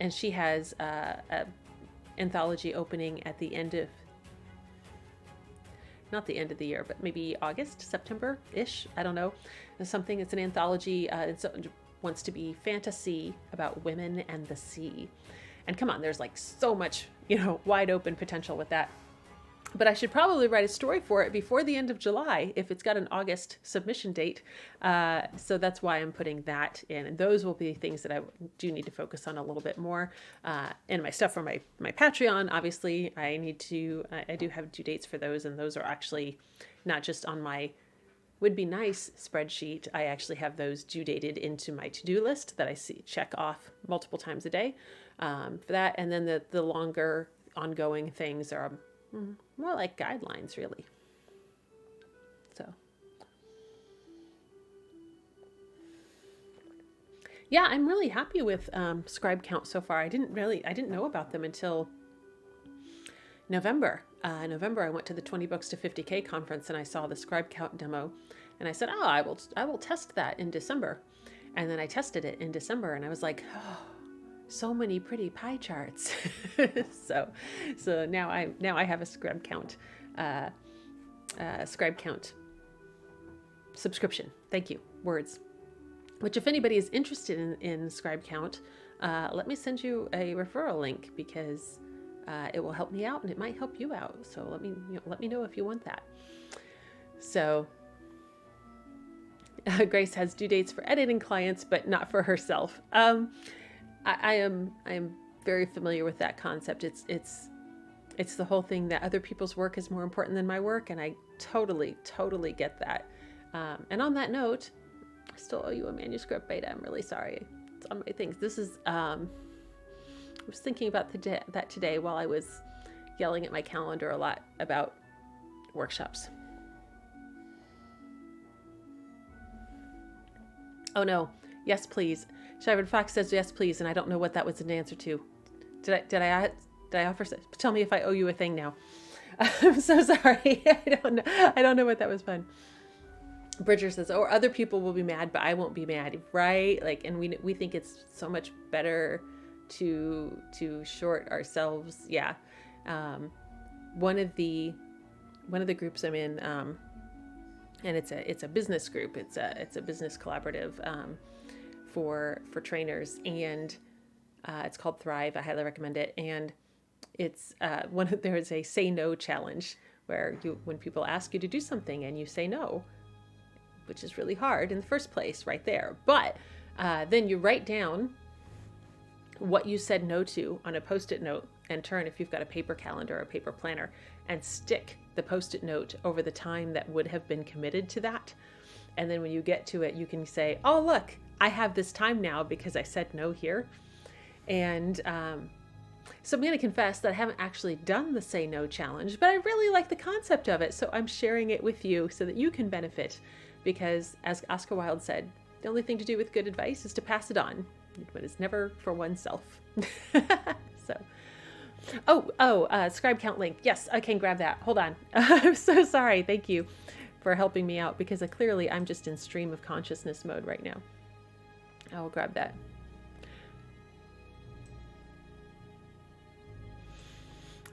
And she has a anthology opening at the end of, not the end of the year, but maybe August, September-ish. I don't know. It's something, it's an anthology. It wants to be fantasy about women and the sea. And come on, there's like so much, you know, wide open potential with that. But I should probably write a story for it before the end of July if it's got an August submission date. So that's why I'm putting that in. And those will be things that I do need to focus on a little bit more. And my stuff for my Patreon, obviously, I do have due dates for those. And those are actually not just on my would be nice spreadsheet. I actually have those due dated into my to-do list that I check off multiple times a day for that. And then the longer ongoing things are more like guidelines, really. So yeah, I'm really happy with scribe count so far. I didn't know about them until November. November, I went to the 20 books to 50K conference, and I saw the scribe count demo, and I said, oh, I will test that in December. And then I tested it in December, and I was like, oh, so many pretty pie charts. so now I have a scribe count subscription. Thank you. Words. Which, if anybody is interested in scribe count, let me send you a referral link, because it will help me out and it might help you out. So let me know if you want that. So Grace has due dates for editing clients, but not for herself. I am very familiar with that concept. It's the whole thing that other people's work is more important than my work, and I totally get that. And on that note, I still owe you a manuscript beta. I'm really sorry. It's on my things. This is I was thinking about that today while I was yelling at my calendar a lot about workshops. Oh no! Yes, please. Shyvard Fox says yes, please, and I don't know what that was an answer to. Did I offer? Tell me if I owe you a thing now. I'm so sorry. I don't know what that was fun. Bridger says, "Or other people will be mad, but I won't be mad, right?" Like, and we think it's so much better to short ourselves. Yeah. One of the groups I'm in, and it's a business group. It's a business collaborative. For trainers, and it's called Thrive. I highly recommend it. And it's there's a say no challenge where when people ask you to do something and you say no, which is really hard in the first place right there. But then you write down what you said no to on a Post-it note, and turn, if you've got a paper calendar or a paper planner, and stick the Post-it note over the time that would have been committed to that. And then when you get to it, you can say, oh, look, I have this time now because I said no here. And so I'm going to confess that I haven't actually done the Say No challenge, but I really like the concept of it. So I'm sharing it with you so that you can benefit. Because as Oscar Wilde said, the only thing to do with good advice is to pass it on, but it's never for oneself. So, scribe count link. Yes, I can grab that. Hold on. I'm so sorry. Thank you for helping me out because clearly I'm just in stream of consciousness mode right now. I will grab that.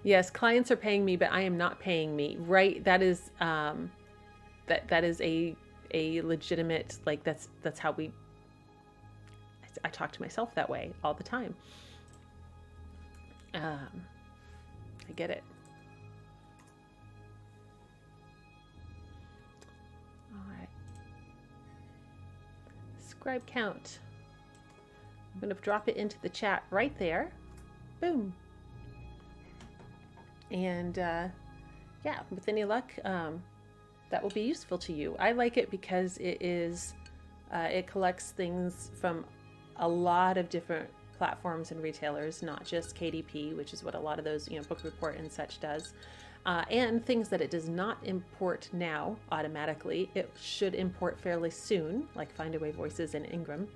Yes, clients are paying me, but I am not paying me. Right? That is that is a legitimate, like that's how I talk to myself that way all the time. I get it. All right. Scribe count. I'm going to drop it into the chat right there. Boom. And yeah, with any luck, that will be useful to you. I like it because it collects things from a lot of different platforms and retailers, not just KDP, which is what a lot of those, Book Report and such does, and things that it does not import now automatically. It should import fairly soon, like Findaway Voices and Ingram,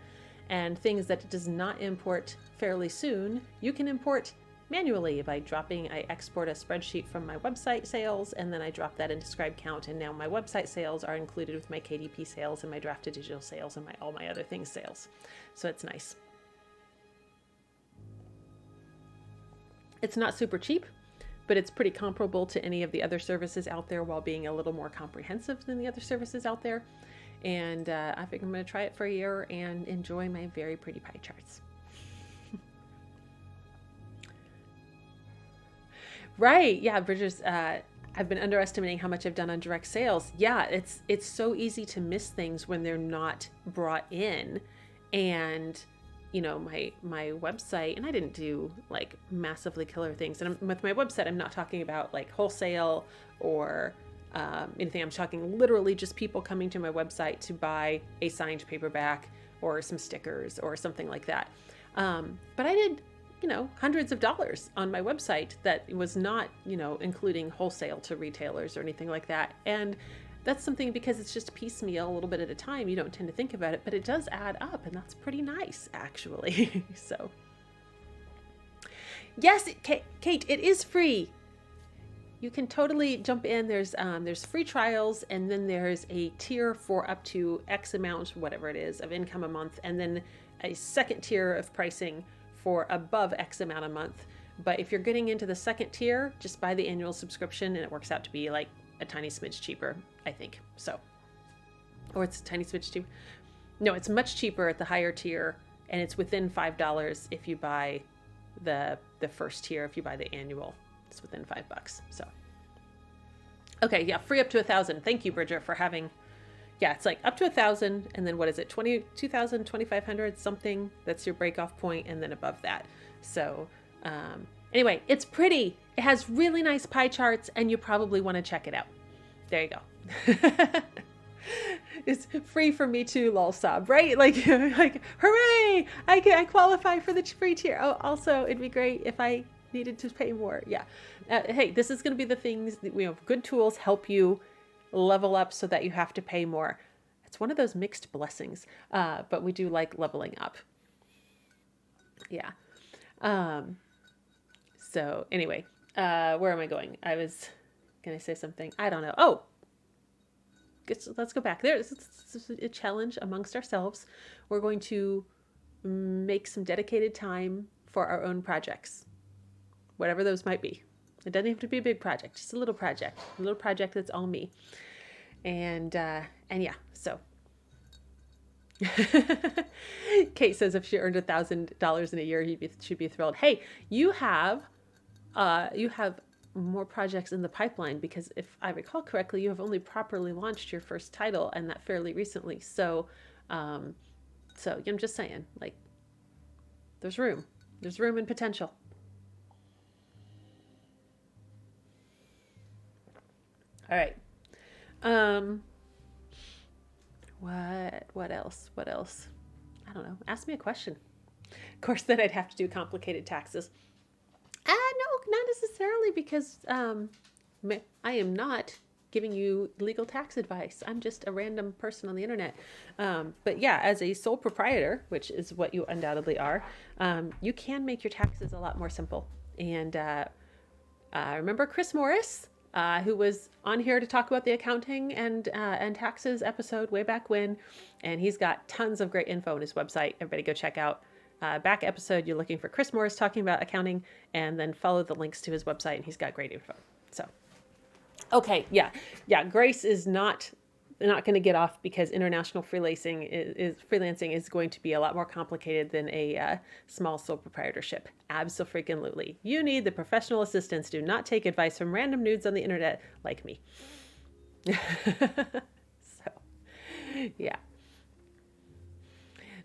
and things that it does not import fairly soon, you can import manually by I export a spreadsheet from my website sales, and then I drop that into Scribe Count, and now my website sales are included with my KDP sales and my drafted digital sales and all my other things sales. So it's nice. It's not super cheap, but it's pretty comparable to any of the other services out there while being a little more comprehensive than the other services out there. And I think I'm going to try it for a year and enjoy my very pretty pie charts. Right. Yeah, Bridger's, I've been underestimating how much I've done on direct sales. Yeah, it's so easy to miss things when they're not brought in. And my website, and I didn't do like massively killer things. And with my website, I'm not talking about like wholesale or anything. I'm talking literally just people coming to my website to buy a signed paperback or some stickers or something like that. But I did, hundreds of dollars on my website that was not, including wholesale to retailers or anything like that. And that's something, because it's just piecemeal a little bit at a time, you don't tend to think about it, but it does add up, and that's pretty nice, actually. So, yes, Kate, it is free. You can totally jump in. There's free trials, and then there's a tier for up to X amount, whatever it is, of income a month, and then a second tier of pricing for above X amount a month. But if you're getting into the second tier, just buy the annual subscription, and it works out to be like a tiny smidge cheaper, I think. So, or it's a tiny smidge cheaper. No, it's much cheaper at the higher tier, and it's within $5 if you buy the first tier. If you buy the annual, it's within $5. So, okay, yeah, free up to 1,000. Thank you, Bridger, for having. Yeah, it's like up to 1,000, and then what is it? 22,000, 2,500, something. That's your break off point, and then above that. So, anyway, it's pretty. It has really nice pie charts, and you probably want to check it out. There you go. It's free for me too, lol sob, right? Like hooray! I qualify for the free tier. Oh, also, it'd be great if I needed to pay more. Yeah. Hey, this is going to be the things that good tools help you level up so that you have to pay more. It's one of those mixed blessings, but we do like leveling up. Yeah. So anyway, where am I going? I was going to say something. I don't know. Oh, let's go back. There's a challenge amongst ourselves. We're going to make some dedicated time for our own projects, whatever those might be. It doesn't have to be a big project, just a little project that's all me. And yeah, so. Kate says if she earned $1,000 in a year, she'd be thrilled. Hey, you have more projects in the pipeline, because if I recall correctly, you have only properly launched your first title, and that fairly recently. So I'm just saying, like, there's room and potential. All right. What else? What else? I don't know. Ask me a question. Of course, then I'd have to do complicated taxes. No, not necessarily, because I am not giving you legal tax advice. I'm just a random person on the internet. But yeah, as a sole proprietor, which is what you undoubtedly are, you can make your taxes a lot more simple. And remember Chris Morris, who was on here to talk about the accounting and taxes episode way back when, and he's got tons of great info on his website. Everybody go check out back episode. You're looking for Chris Morris talking about accounting, and then follow the links to his website, and he's got great info. So, okay, yeah, Grace is not going to get off, because international freelancing is going to be a lot more complicated than a small sole proprietorship. Abso-freaking-lutely. You need the professional assistance. Do not take advice from random nudes on the internet like me. So, yeah.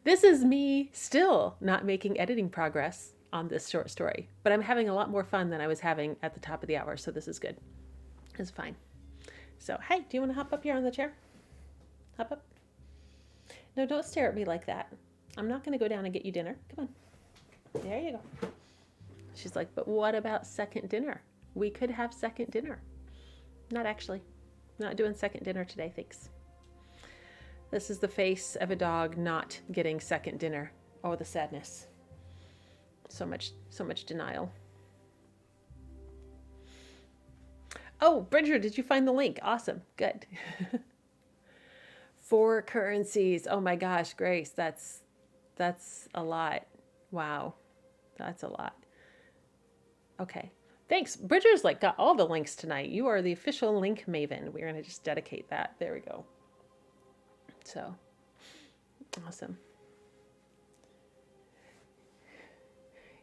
This is me still not making editing progress on this short story, but I'm having a lot more fun than I was having at the top of the hour, so this is good. It's fine. So, hey, do you want to hop up here on the chair? Hop up. No, don't stare at me like that. I'm not going to go down and get you dinner. Come on. There you go. She's like, but what about second dinner? We could have second dinner. Not actually. Not doing second dinner today, thanks. This is the face of a dog not getting second dinner. Oh, the sadness. So much denial. Oh, Bridger, did you find the link? Awesome. Good. 4 currencies. Oh my gosh, Grace, that's a lot. Wow. That's a lot. Okay. Thanks. Bridger's like got all the links tonight. You are the official link maven. We're going to just dedicate that. There we go. So awesome.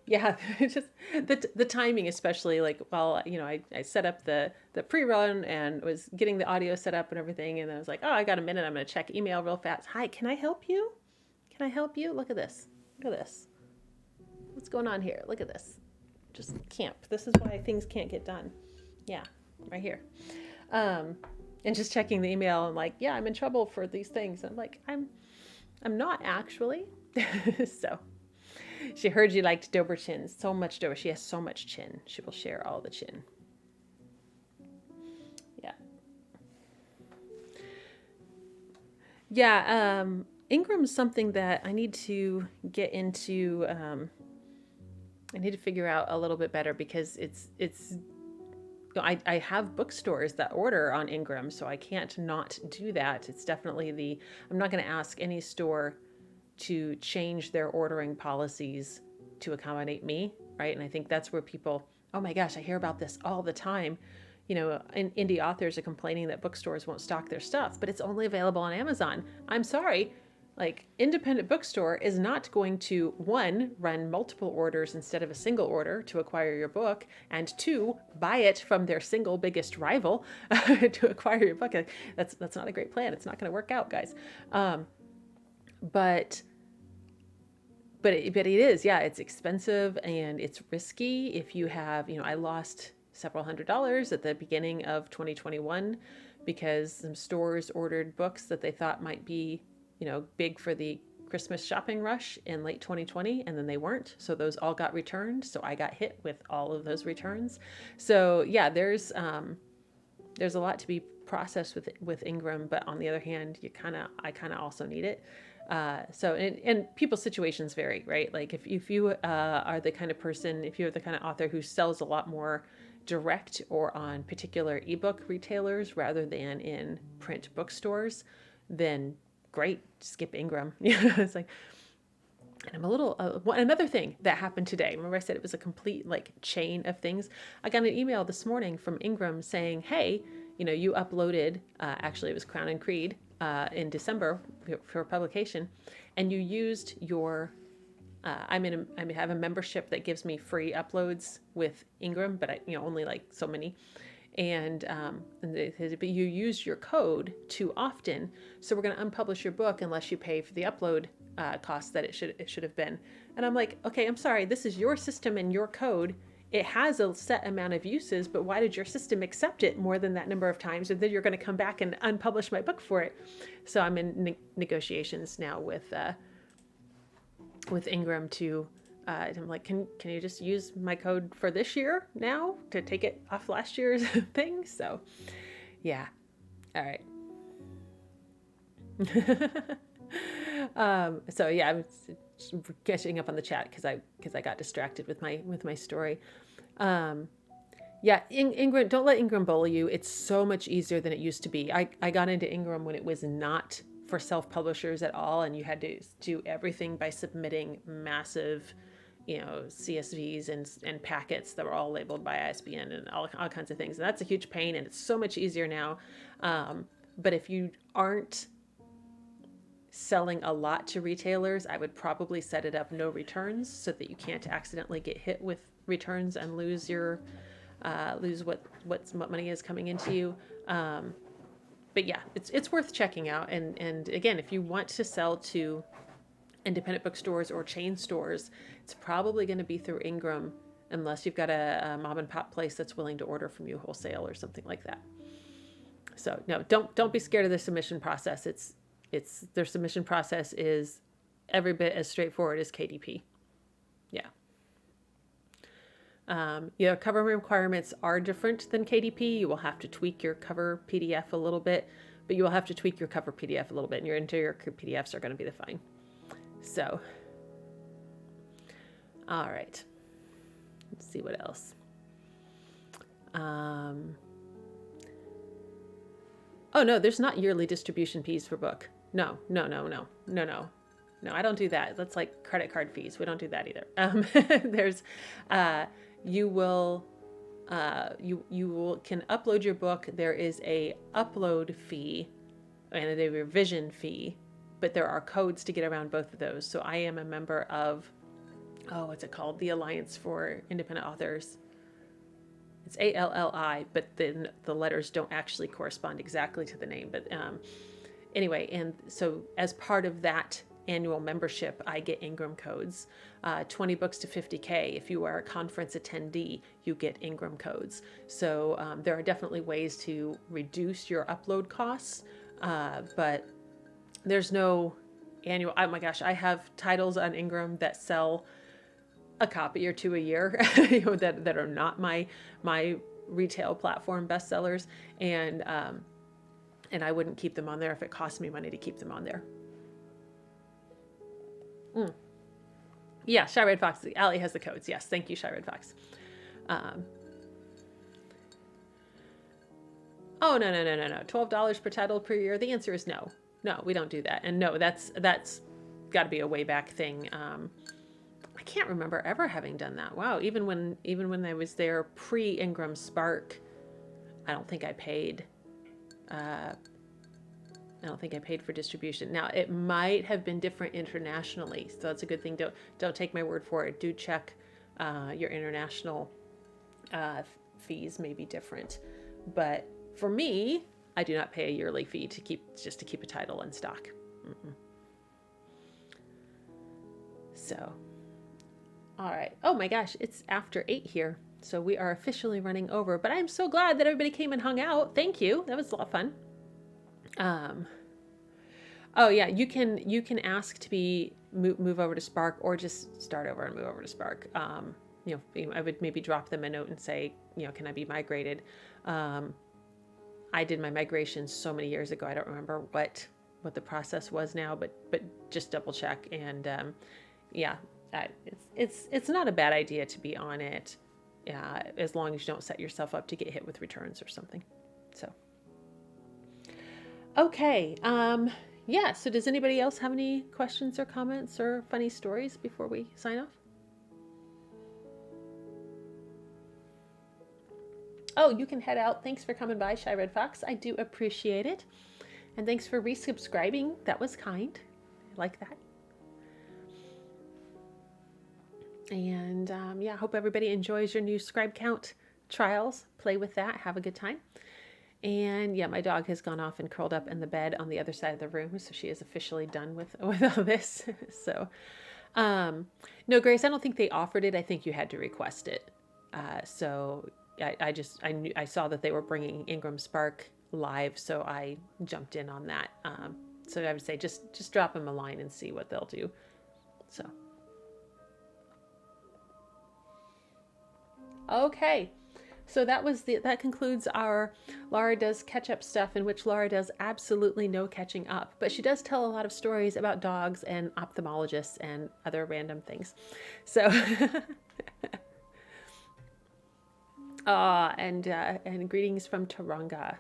Yeah, just the timing, especially like, well, you know, I set up the pre-run and was getting the audio set up and everything. And I was like, oh, I got a minute. I'm going to check email real fast. Hi, can I help you? Can I help you? Look at this. Look at this. What's going on here? Look at this. Just camp. This is why things can't get done. Yeah, right here. And just checking the email and like, yeah, I'm in trouble for these things. I'm like, I'm not actually. So she heard you liked Dober chin. So much Dober. She has so much chin. She will share all the chin. Yeah. Yeah. Ingram's something that I need to get into. I need to figure out a little bit better, because it's I have bookstores that order on Ingram, so I can't not do that. It's definitely I'm not going to ask any store to change their ordering policies to accommodate me, right? And I think that's where people, oh my gosh, I hear about this all the time. You know, indie authors are complaining that bookstores won't stock their stuff, but it's only available on Amazon. I'm sorry. Like, independent bookstore is not going to, 1, run multiple orders instead of a single order to acquire your book, and 2, buy it from their single biggest rival to acquire your book. That's not a great plan. It's not going to work out, guys. But it is, yeah, it's expensive and it's risky. If you have, you know, I lost several $100s at the beginning of 2021 because some stores ordered books that they thought might be, you know, big for the Christmas shopping rush in late 2020, and then they weren't. So those all got returned. So I got hit with all of those returns. So yeah, there's a lot to be processed with Ingram, but on the other hand, I kind of also need it. So and people's situations vary, right? Like if you are the kind of person, if you're the kind of author who sells a lot more direct or on particular ebook retailers rather than in print bookstores, then great, skip Ingram. It's like, and I'm a little, another thing that happened today. Remember I said it was a complete like chain of things. I got an email this morning from Ingram saying, hey, you know, you uploaded, actually it was Crown and Creed in December for publication, and you used your, I have a membership that gives me free uploads with Ingram, but only like so many. And but you use your code too often, so we're going to unpublish your book unless you pay for the upload costs that it should have been. And I'm like, okay, I'm sorry, this is your system and your code. it has a set amount of uses, but why did your system accept it more than that number of times? And then you're going to come back and unpublish my book for it. So I'm in negotiations now with Ingram to, I'm like, can you just use my code for this year now to take it off last year's thing? So yeah. All right. So yeah, I'm catching up on the chat because I got distracted with my story. Yeah, Ingram, don't let Ingram bully you. It's so much easier than it used to be. I got into Ingram when it was not for self-publishers at all, and you had to do everything by submitting massive, CSVs and packets that were all labeled by ISBN and all kinds of things. And that's a huge pain, and it's so much easier now. But if you aren't selling a lot to retailers, I would probably set it up no returns so that you can't accidentally get hit with returns and lose your what money is coming into you. But yeah, it's worth checking out. And again, if you want to sell to independent bookstores or chain stores, it's probably going to be through Ingram, unless you've got a mom and pop place that's willing to order from you wholesale or something like that. So no, don't be scared of the submission process. Their submission process is every bit as straightforward as KDP. Yeah. Cover requirements are different than KDP. You will have to tweak your cover PDF a little bit, but you will have to tweak your cover PDF a little bit, and your interior PDFs are going to be fine. So, all right. Let's see what else. Oh no, there's not yearly distribution fees for book. No, I don't do that. That's like credit card fees. We don't do that either. There's, you can upload your book. There is a upload fee and a revision fee, but there are codes to get around both of those. So I am a member of, what's it called? The Alliance for Independent Authors. It's ALLI, but then the letters don't actually correspond exactly to the name. But anyway, and so as part of that annual membership, I get Ingram codes, 20 books to 50K. If you are a conference attendee, you get Ingram codes. So there are definitely ways to reduce your upload costs, but there's no annual. Oh my gosh, I have titles on Ingram that sell a copy or two a year, that are not my retail platform bestsellers, and I wouldn't keep them on there if it cost me money to keep them on there. Yeah, Shy Red Fox. Allie has the codes. Yes, thank you, Shy Red Fox. Oh no, $12 per title per year. The answer is no. No, we don't do that. And no, that's got to be a way back thing. I can't remember ever having done that. Wow, even when I was there pre-Ingram Spark, I don't think I paid. I don't think I paid for distribution. Now, it might have been different internationally, so that's a good thing. Don't take my word for it. Do check your international fees may be different. But for me, I do not pay a yearly fee to keep a title in stock. So, all right. Oh my gosh, it's after 8 here, so we are officially running over. But I'm so glad that everybody came and hung out. Thank you. That was a lot of fun. Oh yeah, you can ask to be move over to Spark, or just start over and move over to Spark. I would maybe drop them a note and say, can I be migrated? I did my migration so many years ago. I don't remember what the process was now, but just double check. And it's not a bad idea to be on it, as long as you don't set yourself up to get hit with returns or something. So. Okay. Yeah. So does anybody else have any questions or comments or funny stories before we sign off? Oh, you can head out. Thanks for coming by, Shy Red Fox. I do appreciate it. And thanks for resubscribing. That was kind. I like that. And yeah, hope everybody enjoys your new scribe count trials. Play with that. Have a good time. And yeah, my dog has gone off and curled up in the bed on the other side of the room, so she is officially done with all this. So, no, Grace, I don't think they offered it. I think you had to request it. So I saw that they were bringing Ingram Spark live, so I jumped in on that. So I would say just drop them a line and see what they'll do. So, okay. So that concludes our Laura Does Catch Up stuff, in which Laura does absolutely no catching up, but she does tell a lot of stories about dogs and ophthalmologists and other random things. So, and greetings from Taranga.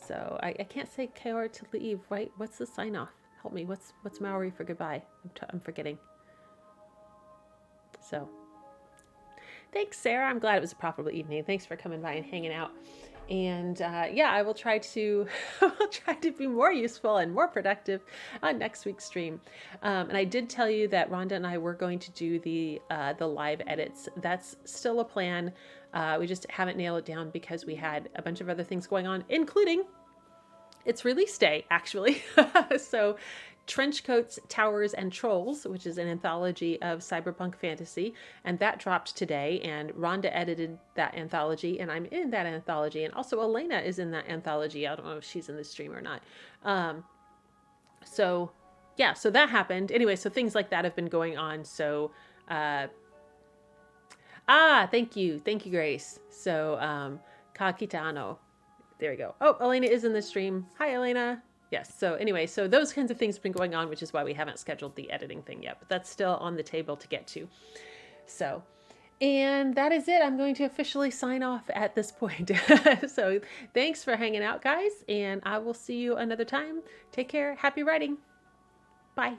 So I can't say Kaor to leave, right? What's the sign off? Help me. What's Maori for goodbye? I'm forgetting. So. Thanks, Sarah. I'm glad it was a profitable evening. Thanks for coming by and hanging out. And yeah, I will try to be more useful and more productive on next week's stream. And I did tell you that Rhonda and I were going to do the live edits. That's still a plan. We just haven't nailed it down because we had a bunch of other things going on, including its release day, actually. So Trenchcoats, Towers, and Trolls, which is an anthology of cyberpunk fantasy, and that dropped today, and Rhonda edited that anthology, and I'm in that anthology, and also Elena is in that anthology. I don't know if she's in the stream or not. So yeah, so that happened. Anyway, so things like that have been going on, so thank you, Grace. So Ka Kitano. There we go. Oh, Elena is in the stream. Hi, Elena. Yes. So anyway, so those kinds of things have been going on, which is why we haven't scheduled the editing thing yet, but that's still on the table to get to. So, and that is it. I'm going to officially sign off at this point. So thanks for hanging out, guys, and I will see you another time. Take care. Happy writing. Bye.